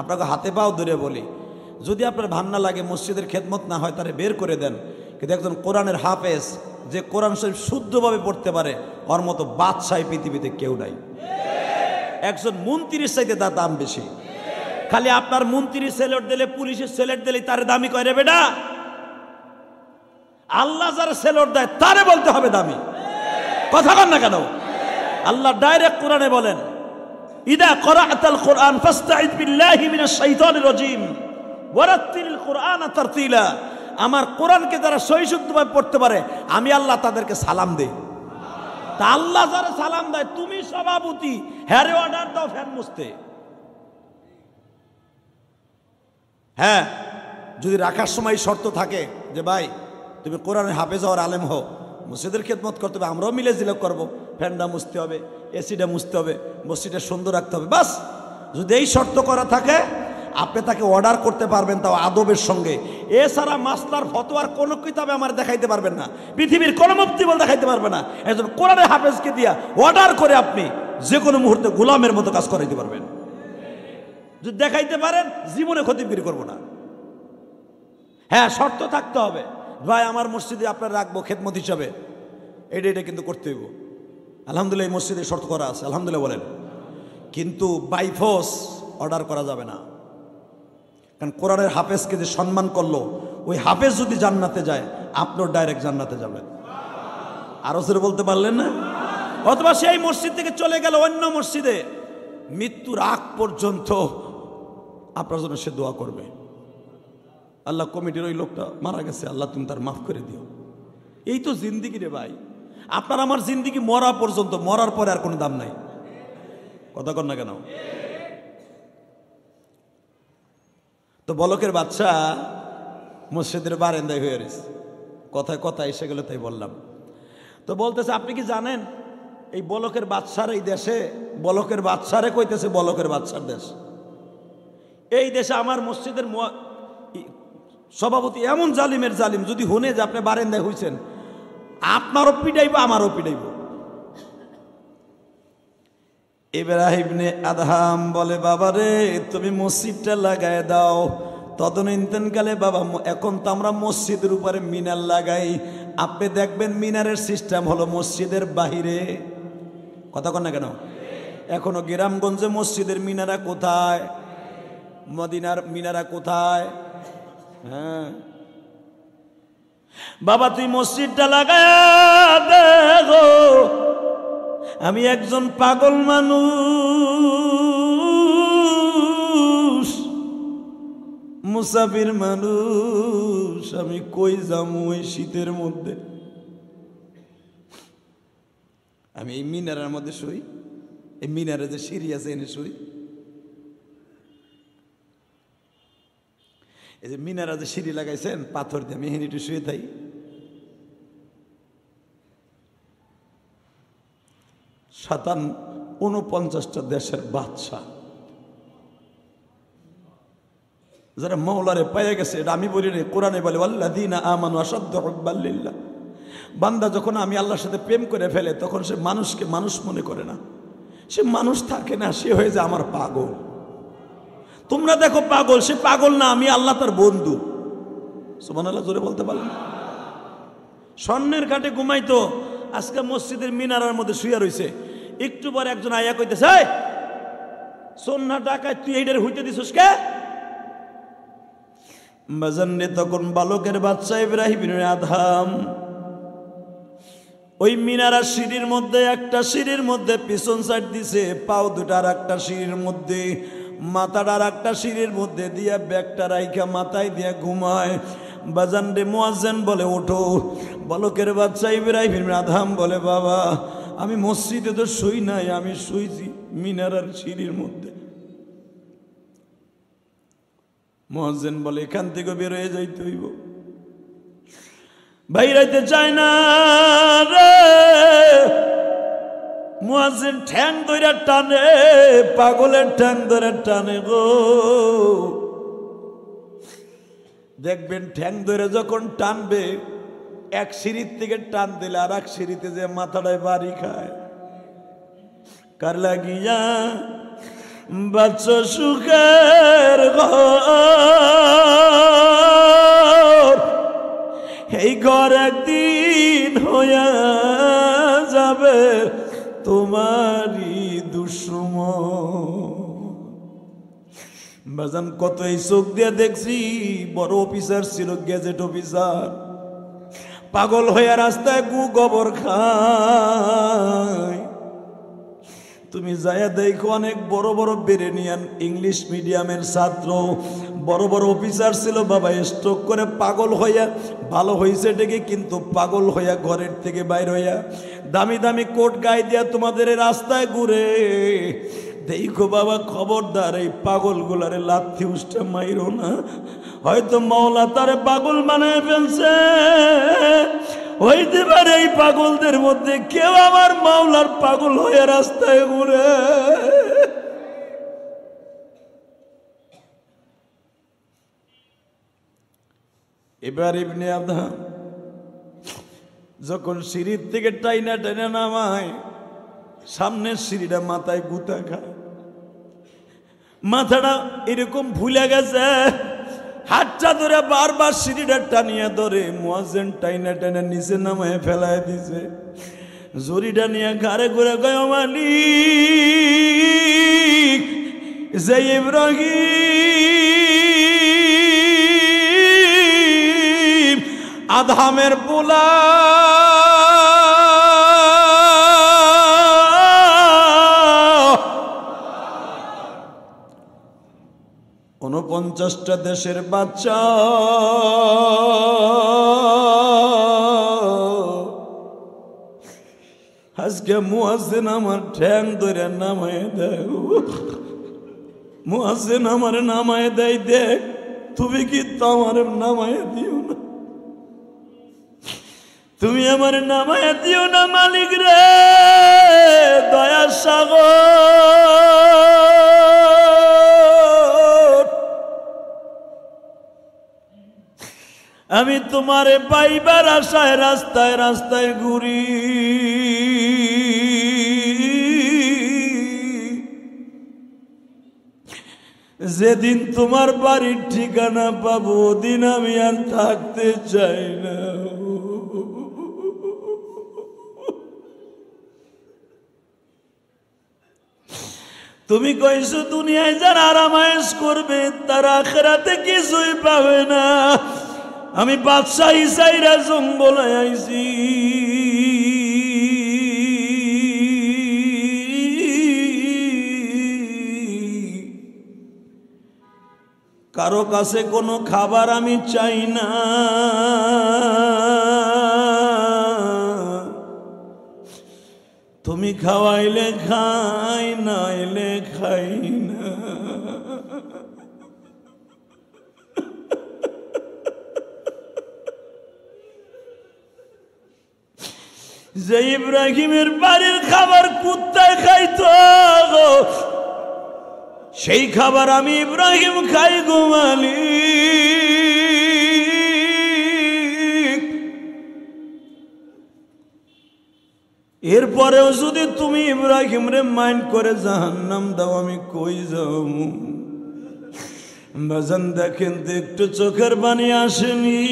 আপনাকে হাতে পাও ধরে বলি, যদি আপনার ভান্না লাগে মসজিদের খেদমত না হয় তারে বের করে দেন। কিন্তু একজন কোরআনের হাফেজ যে কোরআন শরীফ শুদ্ধভাবে পড়তে পারে, ওর মতো বাদশাহ পৃথিবীতে কেউ নাই। একজন মন্ত্রীর চাইতে তার দাম বেশি। খালি আপনার মন্ত্রী সেলেট দিলে, পুলিশের সেলেট দিলে তার দামি কয় রে বেটা? আল্লাহ যারা সেলট দেয় তারে বলতে হবে দামি। কথা কন না কেন? আল্লাহ ডাইরেক্ট কোরআনে বলেন, ইদা করাআতাল কোরআন ফাস্তাইদ বিল্লাহি মিনাশ শাইতানির রাজিম ওয়ারাত্তিলিল কোরআন তারতিলা। আমার কোরআনকে যারা সহিষ্ণুভাবে পড়তে পারে আমি আল্লাহ তাদেরকে সালাম দেই। তা আল্লাহ যারা সালাম দেয়, তুমি সভাপতি, হ্যারে অর্ডার দাও ফ্যান মুছতে। হ্যাঁ, যদি রাখার সময় শর্ত থাকে যে ভাই তুমি কোরআনের হাফেজ হওয়ার আলেম হও, মসজিদের খেদমত করতে হবে, আমরাও মিলে জিলে করবো, ফ্যানটা মুছতে হবে, এসিটা মুছতে হবে, মসজিদটা সুন্দর রাখতে হবে, বাস যদি এই শর্ত করা থাকে আপনি তাকে অর্ডার করতে পারবেন, তাও আদবের সঙ্গে। এছাড়া মাসলার ফতোয়ার কোনো কিতাবে আমার দেখাইতে পারবেন না, পৃথিবীর কোনো মুফতি বল দেখাইতে পারবে না। একজন কোরআনের হাফেজকে দিয়া অর্ডার করে আপনি যে কোনো মুহূর্তে গোলামের মতো কাজ করাইতে পারবেন। যদি দেখাইতে পারেন, জীবনে খতিবগিরি করবো না। হ্যাঁ, শর্ত থাকতে হবে, ভাই আমার মসজিদে আপনার রাখবো খেদমত হিসাবে, এটা কিন্তু করতে হইব। আলহামদুলিল্লাহ এই মসজিদে শর্ত করা আছে, আলহামদুলিল্লাহ বলেন। কিন্তু বাইফোর্স অর্ডার করা যাবে না, কারণ কোরআনের হাফেজকে যে সম্মান করলো, ওই হাফেজ যদি জান্নাতে যায়, আপনার ডাইরেক্ট জান্নাতে যাবেন। আরো সেটা বলতে পারলেন না? অথবা সেই মসজিদ থেকে চলে গেল অন্য মসজিদে, মৃত্যুর আগ পর্যন্ত আপনার জন্য সে দোয়া করবে, আল্লাহ কমিটির ওই লোকটা মারা গেছে, আল্লাহ তুমি তার মাফ করে দিও। এই তো জিন্দিগি রে ভাই। আপনার আমার জিন্দিগি মরা পর্যন্ত, মরার পরে আর কোনো দাম নাই। কথা কর না কেন? তো বলকের বাচ্চা মসজিদের বারান্দায় হয়ে রয়েছে, কথায় কথা এসে গেল তাই বললাম। তো বলতেছে, আপনি কি জানেন এই বলকের বাদশার এই দেশে, বলকের বাদশারে কইতেছে বলকের বাদশার দেশ, এই দেশে আমার মসজিদের সভাপতি এমন জালিমের জালিম, যদি শুনে যে আপনি বারান্দায় হইছেন, আপনারও পিটাইব আমারও পিটাইব। ইব্রাহিম ইবনে আদহাম বলে, বাবা রে তুমি মসজিদটা লাগায় দাও। তদনীন্তনকালে বাবা, এখন তো আমরা মসজিদের উপরে মিনার লাগাই, আপনি দেখবেন মিনারের সিস্টেম হলো মসজিদের বাহিরে। কথা কন না কেন? এখনো গ্রামগঞ্জে মসজিদের মিনারা কোথায়, মদিনার মিনারা কোথায়? হ্যাঁ বাবা, তুই মসজিদটা লাগায় দেখো। আমি একজন পাগল মানুষ, মুসাফির মানুষ, আমি কই যামু এই শীতের মধ্যে? আমি এই মিনারের মধ্যে শুই, এই মিনারে যে সিঁড়ি আছে এনে শুই। এই যে মিনারা যে সিঁড়ি লাগাইছেন পাথর দিয়ে, আমি এখানে একটু শুয়ে থাই। সাতান 49টা দেশের বাদশা যারা মওলারে পেয়ে গেছে, এটা আমি বলি না, কোরআনে বলে ওয়াল্লাযীনা আমানু আশাদ্দু হুব্বান লিল্লাহ। বান্দা যখন আমি আল্লাহর সাথে প্রেম করে ফেলে, তখন সে মানুষকে মানুষ মনে করে না, সে মানুষ থাকে না, সে হয়ে যায় আমার পাগল। তোমরা দেখো পাগল, সে পাগল না, আমি আল্লাহ তার বন্ধু। সুবহানাল্লাহ জোরে বলতে পারলেন? স্বর্ণের ঘাটে ঘুমাইতো, আজকে মসজিদের মিনারের মধ্যে শুয়ে রয়েছে। একটু পরে একজন আয়া কইতেছে, সোনা টাকায় তুই এইটার হইতে দিছিস কে? বাজানরে তখন বালকের বাচ্চা ইব্রাহিম ইবনে আদহাম ওই মিনারার সিঁড়ির মধ্যে, একটা সিঁড়ির মধ্যে পিছন সাইড দিছে, পাও দুটার একটা সিঁড়ির মধ্যে মাথাটার একটা সিঁড়ির মধ্যে দিয়া ব্যাগটা রাইখা মাথায় দিয়া ঘুমায়। বাজান রে মুয়াজ্জিন বলে ওঠো, বলকের বাচ্চা ইব্রাহিম আদম বলে বাবা আমি মসজিদে তো শুই নাই, আমি শুইছি মিনারার সিঁড়ির মধ্যে। মুয়াজ্জিন বলে এখান থেকে বের হয়ে যাইতে হইব। বাইরাইতে চায় না রে, মুয়াজ্জিন ঠ্যাং ধরে টানে, পাগলের ঠ্যাং ধরে টানে গো। দেখবেন ঠ্যাং ধরে যখন টানবে এক সিঁড়ির থেকে টান দিলে আর এক সিঁড়িতে যে মাথাটায় বাড়ি খায়। কার লাগিয়া বাচ্চা সুখের ঘর, এই ঘর একদিন হইয়া যাবে তোমারই দুশ্মন। বাজান কত এই চোখ দিয়ে দেখছি, বড় অফিসার ছিল, গেজেট অফিসার, পাগল হইয়া রাস্তায় গু গোবর খায়। তুমি যায়া দেখো অনেক বড় বড় বেরেনিয়ান ইংলিশ মিডিয়ামের ছাত্র, বড় বড় অফিসার ছিল, বাবা স্ট্রোক করে পাগল হইয়া, ভালো হয়েছে ডেকে কিন্তু পাগল হইয়া ঘরের থেকে বাইর হইয়া দামি দামি কোট গায়ে দিয়া তোমাদের রাস্তায় ঘুরে। দেখো বাবা খবরদার এই পাগল গুলারে লাথি উষ্টা মাইরো না, হয়তো মাওলা তারে পাগল বানায় ফেলছে। হইতে পারে এই পাগলদের মধ্যে কেউ আমার মাওলার পাগল হয়ে রাস্তায় ঘুরে। এবার ইবনে আদম যখন সিঁড়ির থেকে টাইনা টাইনা নামায়, সামনের সিঁড়িটা মাথায় গুতা খায়, মাথাটা এরকম ভুলে গেছে, হাতটা ধরে বারবার সিঁড়িটা টানিয়া ধরে মুয়াজ্জিন টাইনা টাইনা নিচে নামায় ফেলায় দিছে। জড়িটা নিয়ে ঘাড়ে ঘুরে গয় মালিক যে ইব্রাহিম আদমের পোলা, 49টা দেশের বাচ্চা, আজকে মুয়াজ্জিন আমার ঠ্যাং ধরে নামায় দেয়, মুয়াজ্জিন আমার নামায় দেয়, দেখ তুমি কি তো আমার নামায় দিও না, তুমি আমার নামায় দিও না মালিক রে, দয়া সাগর, আমি তোমারে পাইবার আশায় রাস্তায় রাস্তায় ঘুরি, যেদিন তোমার বাড়ির ঠিকানা পাবো ওদিন আমি আর থাকতে চাই না। তুমি কইছো দুনিয়ায় যারা আরামায়েশ করবে তারা আখিরাতে কিছুই পাবে না। আমি বাদশাহী চাইরা জঙ্গলে আইছি, কারো কাছে কোনো খাবার আমি চাই না, তুমি খাওয়াইলে খাই, নাইলে খাই না। যে ইব্রাহিমের বাড়ির খাবার কুত্তায় খাইতো, সেই খাবার আমি ইব্রাহিম খাই গো মালিক। এরপরেও যদি তুমি ইব্রাহিম রে মাইন্ড করে জাহান্নাম দাও, আমি কই যাও? বাজান দেখেন তো একটু চোখের পানি আসেনি?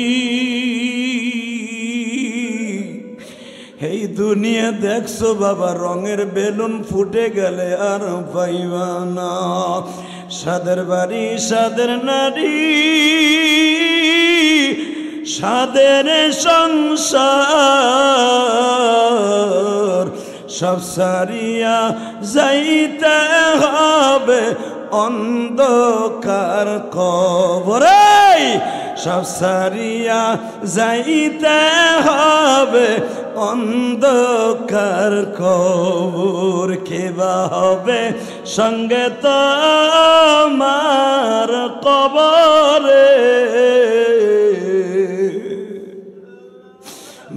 এই দুনিয়া দেখছো বাবা, রঙের বেলুন ফুটে গেলে আর পাইবা না। সাদের বাড়ি, সাদের নারী, সাদের সংসার, সব সারিয়া যাইতে হবে অন্ধকার কবরে সব সারিয়া যাইতে হবে অন্ধকার কবর কেবা হবে সঙ্গে তোমার কবরে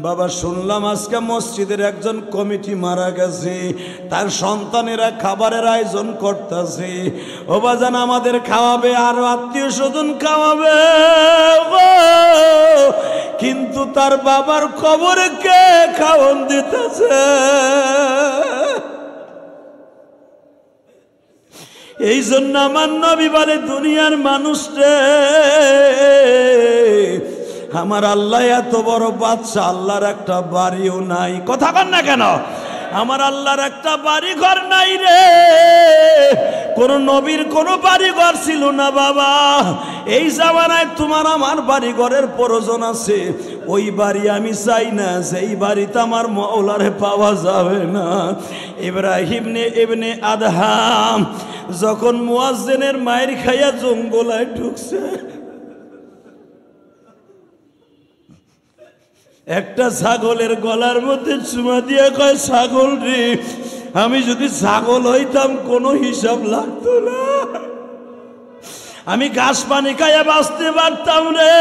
বাবা শুনলাম আজকে মসজিদের একজন কমিটি মারা গেছে তার সন্তানেরা খাবারের আয়োজন করতেছে ও বাজান আমাদের খাওয়াবে আর আত্মীয় স্বজন খাওয়াবে কিন্তু তার বাবার কবরে কে খাওয়ান দিতেছে এই জন্য আমার নবী বলে দুনিয়ার মানুষরে আমার আল্লাহ এত বড় বাদশা আল্লাহর একটা বাড়িও নাই কথা বল না কেন আমার আল্লাহর একটা বাড়ি ঘর নাই রে কোন নবীর কোন বাড়ি ঘর ছিল না বাবা এই জামানায় তোমার আমার বাড়ি ঘরের প্রয়োজন আছে ওই বাড়ি আমি চাই না সেই বাড়িতে আমার মাওলারে পাওয়া যাবে না ইব্রাহিম ইবনে আদহাম যখন মুয়াজ্জিনের মায়ের খাইয়া জঙ্গলায় ঢুকছে একটা ছাগলের গলার মধ্যে চুমা দিয়ে কয় ছাগল রে আমি যদি ছাগল হইতাম কোনো হিসাব লাগতো না আমি ঘাস পানি খাইয়া বাঁচতে পারতাম রে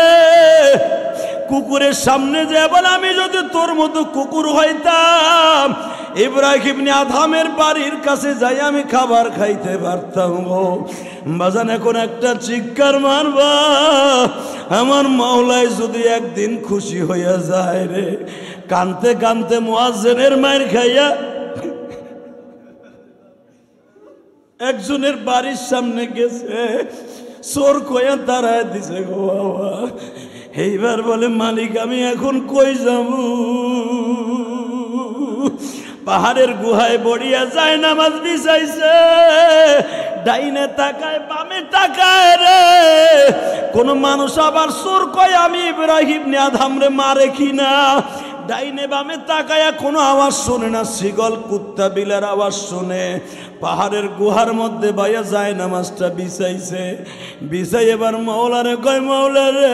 কুকুরের সামনে যে বলে আমি যদি তোর মতো কুকুর হইতাম ইব্রাহিম আদহামের বাড়ির কাছে যাই আমি খাবার খাইতে পারতাম গো বাজান এখন একটা চিৎকার মারবা আমার মাওলাই যদি একদিন খুশি হইয়া যায় রে কানতে কানতে মুয়াজ্জিনের মায়ের খাইয়া একজনের বাড়ির সামনে গেছে চোর কইয়া দাঁড়ায় দিছে গো বাবা এইবার বলে মালিক আমি এখন কই যাব পাহাড়ের গুহায় বড়িয়া যায় নামাজ বিছাইছে ডাইনে তাকায় বামে তাকায় রে কোন মানুষ আবার চোর কয় আমি ইব্রাহিম আদহাম রে মারে কিনা ডাইনে বামে তাকায়া কোনো আওয়াজ শোনে না শিগল কুত্তা বিলের আওয়াজ শোনে পাহাড়ের গুহার মধ্যে বাইয়া যায় নামাজটা বিছাইছে বিছাই এবার মাওলারে কয় মাওলা রে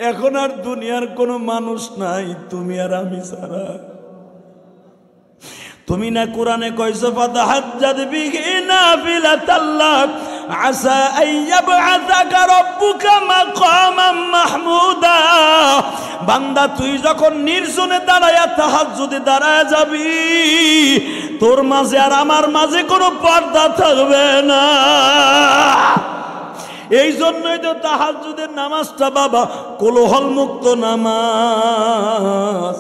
এখন আর দুনিয়ার কোনো মানুষ নাই তুমি আর আমি ছাড়া তুমি না কোরআনে কইছো ফাতাহাজ্জাদ বিহি নাফিলাতাল্লাক আসা আইয়াবআসাকা রাব্বুকা মাকামাম মাহমুদা বান্দা তুই যখন নির্জনে দাঁড়ায়া তাহাজ্জুদে দাঁড়ায়া যাবি তোর মাঝে আর আমার মাঝে কোনো পর্দা থাকবে না এই জন্যই তো তাহাজ্জুদের নামাজটা বাবা কোলাহল মুক্ত নামাজ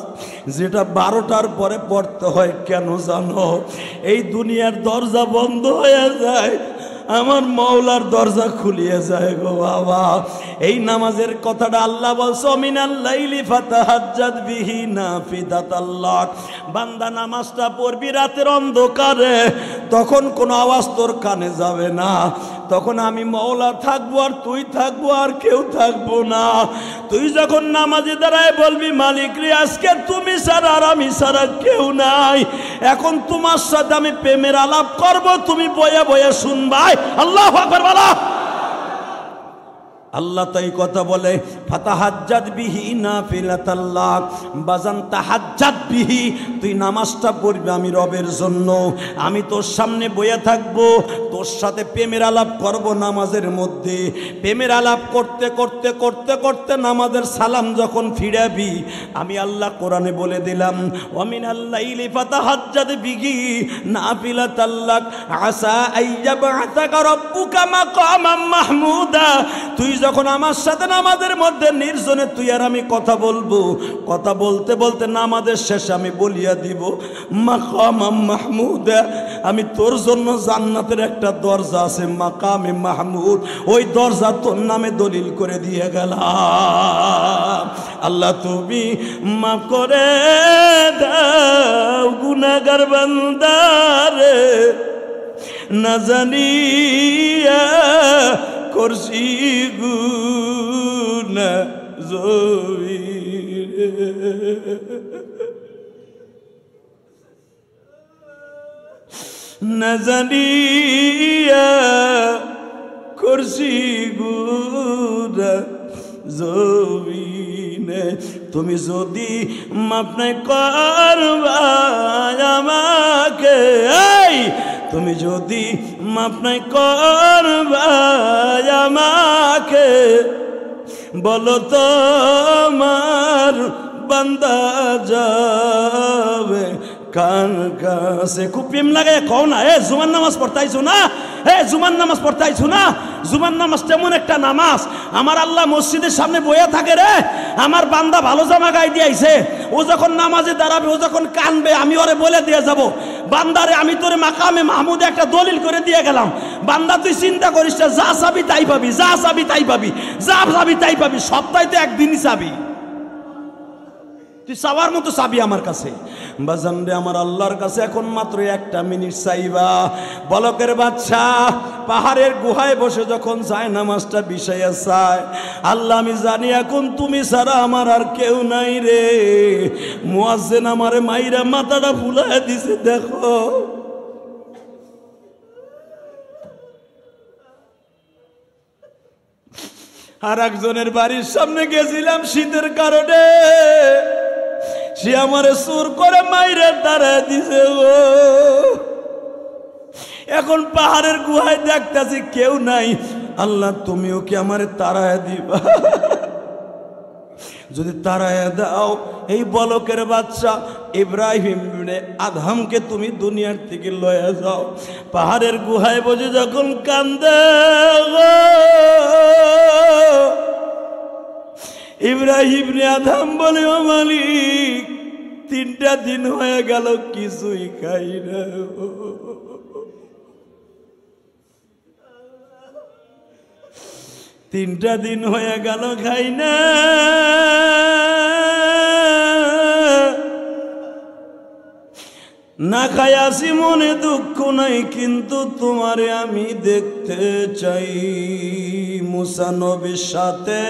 যেটা 12টার পরে পড়তে হয় কেন জানো এই দুনিয়ার দরজা বন্ধ হয়ে যায় আমার মাওলার দরজা খুলিয়ে যায় গো বাবা এই নামাজের কথাটা আল্লাহ বলছো মিনাল লাইলি ফাতাহাজ্জাদ বিহি নাফিলাতাল্লাক বান্দা নামাজটা পড়বি রাতের অন্ধকারে তখন কোনো আওয়াজ তোর কানে যাবে না তখন আমি মাওলা থাকবো আর তুই থাকবো আর কেউ থাকবো না তুই যখন নামাজে দাঁড়ায় বলবি মালিক রে আজকে তুমি ছাড়া আর আমি ছাড়া কেউ নাই এখন তোমার সাথে আমি প্রেমের আলাপ করব তুমি বয়ে বয়ে শুনবাই আল্লাহু আকবার বলো আল্লাহ তাই কথা বলে ফাতাহাজ্জাদ বিহি নাফিলাতাল্লাক বাজান তাহাজ্জাদ বিহি তুই নামাজটা পড়বি আমি রবের জন্য আমি তোর সামনে বইয়া থাকবো তোর সাথে প্রেমের আলাপ করব নামাজের মধ্যে প্রেমের আলাপ করতে করতে করতে করতে নামাজের সালাম যখন ফিরাবি আমি আল্লাহ কোরআনে বলে দিলাম ওয়ামিনাল লাইলি ফাতাহাজ্জাদ বিহি নাফিলাতাল্লাক আসা আইয়াবআসাকা রাব্বুকা মাকামাম মাহমুদা তুই যখন আমার সাথে নামাজের মধ্যে নির্জনে তুই আর আমি কথা বলবো কথা বলতে বলতে নামাজের শেষে আমি বলিয়া দিব মাকামাম মাহমুদা আমি তোর জন্য জান্নাতের একটা দরজা আছে মাকামে মাহমুদ ওই দরজা তোর নামে দলিল করে দিয়ে গেলাম আল্লাহ তুমি মাফ করে দাও গুনাহগার বান্দারে না জানিয়া করছি গুনা জবিরে না জানিয়া করছি গুরা জমিনে, তুমি যদি মাফ নাই করবা আমাকে, তুমি যদি মাফ নাই করবা আমাকে, বলো তো আমার বান্দা যাবে কার কাছে? খুব প্রেম লাগে, কও না এ জুমার নামাজ পড়তাইছো না, এ জুমার নামাজ পড়তাইছো না? জুমার নামাজ তেমন একটা নামাজ, আমার আল্লাহ মসজিদের সামনে বইয়া থাকে রে, আমার বান্দা ভালো জামা গায়ে দিয়েছে, ও যখন নামাজে দাঁড়াবে, ও যখন কানবে, আমি ওরে বলে দিয়ে যাব, বান্দারে আমি তোরে মাকামে মাহমুদে একটা দলিল করে দিয়ে গেলাম, বান্দা তুই চিন্তা করিস না, যা চাবি তাই পাবি, যা চাবি তাই পাবি, যা চাবি তাই পাবি, সপ্তাহে তো একদিনই চাবি, তুই চাওয়ার মতো চাবি আমার কাছে। বাজান রে, আমার আল্লাহর কাছে এখন মাত্র 1 মিনিট চাইবা। বলকের বাচ্চা পাহাড়ের গুহায় বসে যখন যায় নামাজটা বিছাইয়া চায়, আল্লাহ আমি জানি এখন তুমি ছাড়া আমার আর কেউ নাই রে। মুয়াজ্জিন আমারে মাইরা মাথাটা ফুলায় দিছে, দেখো আর একজনের বাড়ির সামনে গেছিলাম শীতের কারণে, সে আমারে সুর করে মাইরে দাঁড়ায় দিছে। ও এখন পাহাড়ের গুহায় দেখতেছি কেউ নাই, আল্লাহ তুমিও কি আমারে তাড়ায় দিবা? যদি তাড়ায় দাও, এই বলকের বাচ্চা ইব্রাহিম আদমকে তুমি দুনিয়ার থেকে লয়ে যাও। পাহাড়ের গুহায় বসে যখন কান্দে, ইব্রাহিম আদম বলে, ও মালিক 3টা দিন হয়ে গেল কিছুই খাই না, 3টা দিন হয়ে গেল খাই না, না খাই আসি মনে দুঃখ নাই, কিন্তু তোমারে আমি দেখতে চাই। মুসা নবীর সাথে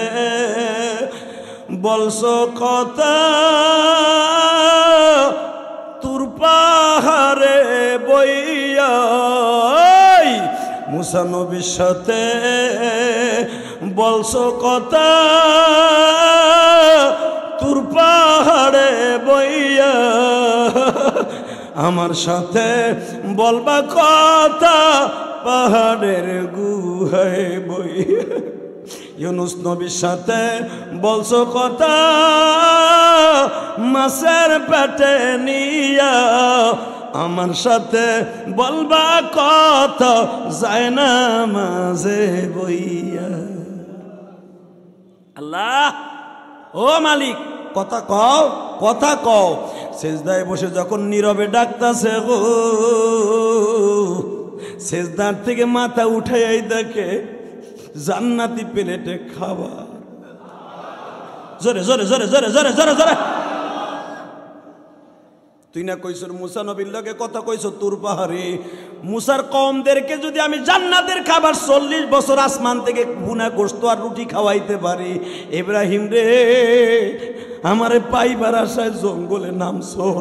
বলছো কথা, তুর পাহাড়ে বইয়া, মুসা নবীর সাথে বলছো কথা, তুর পাহাড়ে বইয়া, আমার সাথে বলবা কথা পাহাড়ের গুহায় বইয়া। ইউনুস নবীর সাথে বলছো কথা মাছের পেটে নিয়া, আমার সাথে বলবা কথা যায় না মাঝে বইয়া। আল্লাহ ও মালিক কথা কও, কথা কও। সেজদায় বসে যখন নীরবে ডাকতাছে গো, সেজদার থেকে মাথা উঠাই দেখে জান্নাতি প্লেটে খাবার। জোরে জোরে জোরে জোরে জোরে জোরে জোরে। তুই না কইছ মুসা নবীর লগে কথা কইছ তুর পাহাড়ে, মুসার কওমদেরকে যদি আমি জান্নাতের খাবার 40 বছর আসমান থেকে ভুনা গোশত আর রুটি খাওয়াইতে পারি, ইব্রাহিম রে আমারে পাইবার আশায় জঙ্গলে নামছোর,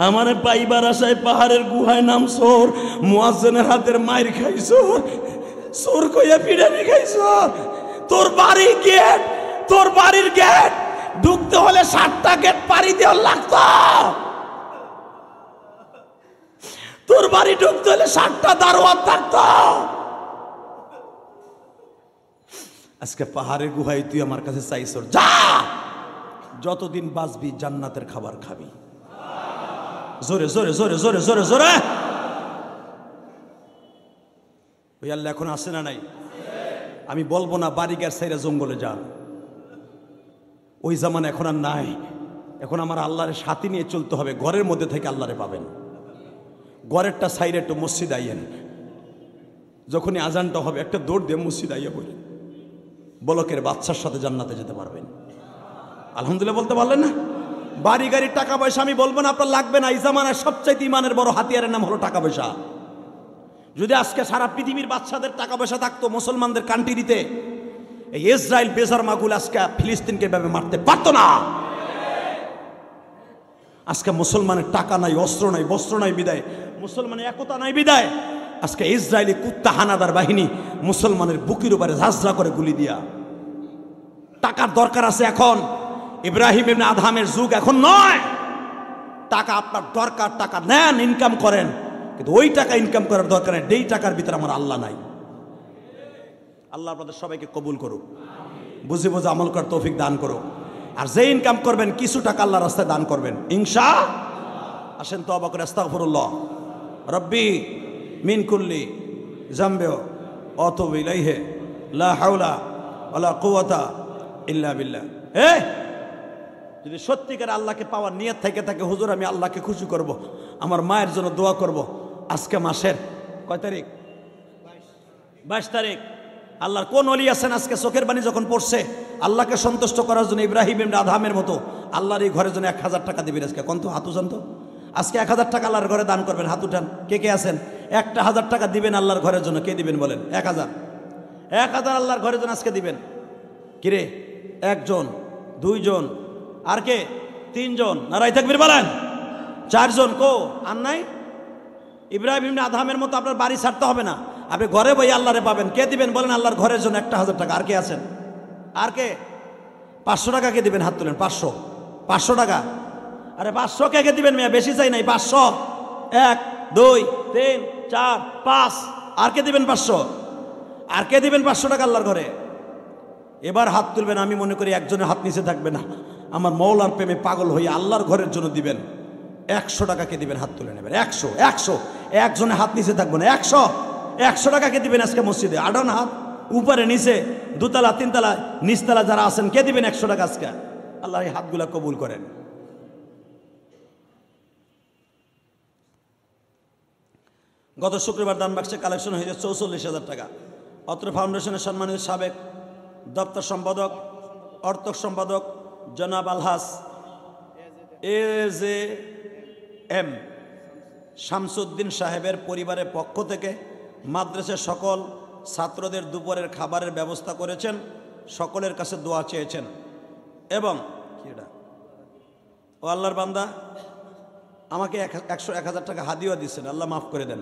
আমারে পাইবার আশায় পাহাড়ের গুহায় নামছোর, মুয়াজ্জিনের হাতের মাইর খাইছোর, চোর কইয়া পিড়ানি খাইছোর। তোর বাড়ি গেট, তোর বাড়ির গেট ঢুকতে হলে 7টা গেট পাড়ি দেওয়া লাগতো, তোর বাড়ি ঢুকতে হলে 7টা দারোয়ান থাকতো। আজকে পাহাড়ের গুহায় তুই আমার কাছে চাইছ, যা যতদিন বাঁচবি জান্নাতের খাবার খাবি। জোরে জোরে জোরে জোরে জোরে জোরে। ওই আল্লাহ এখন আসে না নাই? আমি বলবো না বাড়িঘর সাইরা জঙ্গলে যা, ওই জামান এখন আর নাই। এখন আমার আল্লাহরে সাথী নিয়ে চলতে হবে, ঘরের মধ্যে থেকে আল্লাহরে পাবেন। ঘরেরটা সাইরে একটু মসজিদ আইয়েন, যখনই আজানটা হবে একটা দৌড় দিয়ে মসজিদ আইয়া বলেন, বলকের বাচ্চার সাথে জান্নাতে যেতে পারবেন। আলহামদুলিল্লাহ বলতে পারলেন না? বাড়ি গাড়ি টাকা পয়সা আমি বলবো না আপনার লাগবে না। এই জামানার সবচাইতে ইমানের বড় হাতিয়ারের নাম হলো টাকা পয়সা। যদি আজকে সারা পৃথিবীর বাচ্চাদের টাকা পয়সা থাকতো, মুসলমানদের কান্ট্রিতে এই ইসরায়েল বেজার মাগুল আজকে ফিলিস্তিনকে ভাবে মারতে পারতো না। আজকে মুসলমানের টাকা নাই, অস্ত্র নাই, বস্ত্র নাই বিদায় মুসলমানের একতা নাই বিদায় আজকে ইসরায়েলি কুত্তা হানাদার বাহিনী মুসলমানের বুকের উপরে ঝাঁঝরা করে গুলি দিয়া। টাকার দরকার আছে এখন, ইব্রাহিম ইবনে আদহামের যুগ এখন নয়। টাকা আপনার দরকার, টাকা নেন, ইনকাম করেন, কিন্তু ওই টাকা ইনকাম করার দরকার নেই যেই টাকার ভিতরে আমার আল্লাহ নাই। আল্লাহ আপনাদের সবাইকে কবুল করুক, বুঝে বুঝে আমল করার তৌফিক দান করুক। আর যে ইনকাম করবেন কিছু টাকা আল্লাহর রাস্তায় দান করবেন ইনশাআল্লাহ। আসেন তওবা করে আস্তাগফিরুল্লাহ রব্বি মিন কুল্লি যামবি ওয়া আতুবু ইলাইহি লা হাওলা ওয়ালা কুওয়াতা ইল্লা বিল্লাহ। যদি সত্যিকার আল্লাহকে পাওয়ার নিয়ত থেকে থাকে, হুজুর আমি আল্লাহকে খুশি করব, আমার মায়ের জন্য দোয়া করব, আজকে মাসের কয় তারিখ? 22 তারিখ। আল্লাহর কোন ওলি আছেন আজকে চোখের পানি যখন পড়ছে আল্লাহকে সন্তুষ্ট করার জন্য ইব্রাহিম ইবনে আদহামের মতো আল্লাহর এই ঘরের জন্য 1000 টাকা দিবেন আজকে? কোন তো হাত উঠান তো, আজকে 1000 টাকা আল্লাহর ঘরে দান করবেন, হাত উঠান। কে কে আছেন? 1000 টাকা দিবেন আল্লাহর ঘরের জন্য? কে দিবেন বলেন? 1000 আল্লাহর ঘরের জন্য আজকে দিবেন। কিরে, 1 জন, 2 জন, আর কে? 3 জন। নারায়ে তাকবীর বলেন। 4 জন। কো আর নাই? ইব্রাহিম ইবনে আদহামের মতো আপনার বাড়ি ছাড়তে হবে না, আপনি ঘরে বই আল্লাহরে পাবেন। কে দিবেন বলেন আল্লাহর ঘরের জন্য 1000 টাকা? আর কে আছেন? আর কে? 500 টাকা কে দিবেন? হাত তুলেন। 500 টাকা। আরে 500 কে দিবেন মিয়া? বেশি চাই নাই, 500। 1 2 3 4 5। আর কে দিবেন 500? আর কে দিবেন 500 টাকা আল্লাহর ঘরে? এবার হাত তুলবেন। আমি মনে করি একজনের হাত নিচে থাকবে না, আমার মওলার প্রেমে পাগল হয়ে আল্লাহর ঘরের জন্য দিবেন। 100 টাকা কে দিবেন? হাত তুলে নেবেন। 100 একজনের হাত নিচে থাকবে না। 100 টাকা কে দিবেন আজকে মসজিদে? আড়ান হাত, উপরে নিচে, 2 তলা 3 তলা নিচতলা যারা আছেন কে দিবেন 100 টাকা আজকে? আল্লাহ এই হাতগুলা কবুল করেন। গত শুক্রবার দান বাক্সে কালেকশন হয়েছে 44,000 টাকা। অত্র ফাউন্ডেশনের সম্মানিত সাবেক দপ্তর সম্পাদক, অর্থ সম্পাদক জনাব আলহাজ AJM শামসুদ্দিন সাহেবের পরিবারের পক্ষ থেকে মাদ্রাসার সকল ছাত্রদের দুপুরের খাবারের ব্যবস্থা করেছেন, সকলের কাছে দোয়া চেয়েছেন। এবং ও আল্লাহর বান্দা আমাকে 1000 টাকা হাদিয়া দিচ্ছেন, আল্লাহ মাফ করে দেন।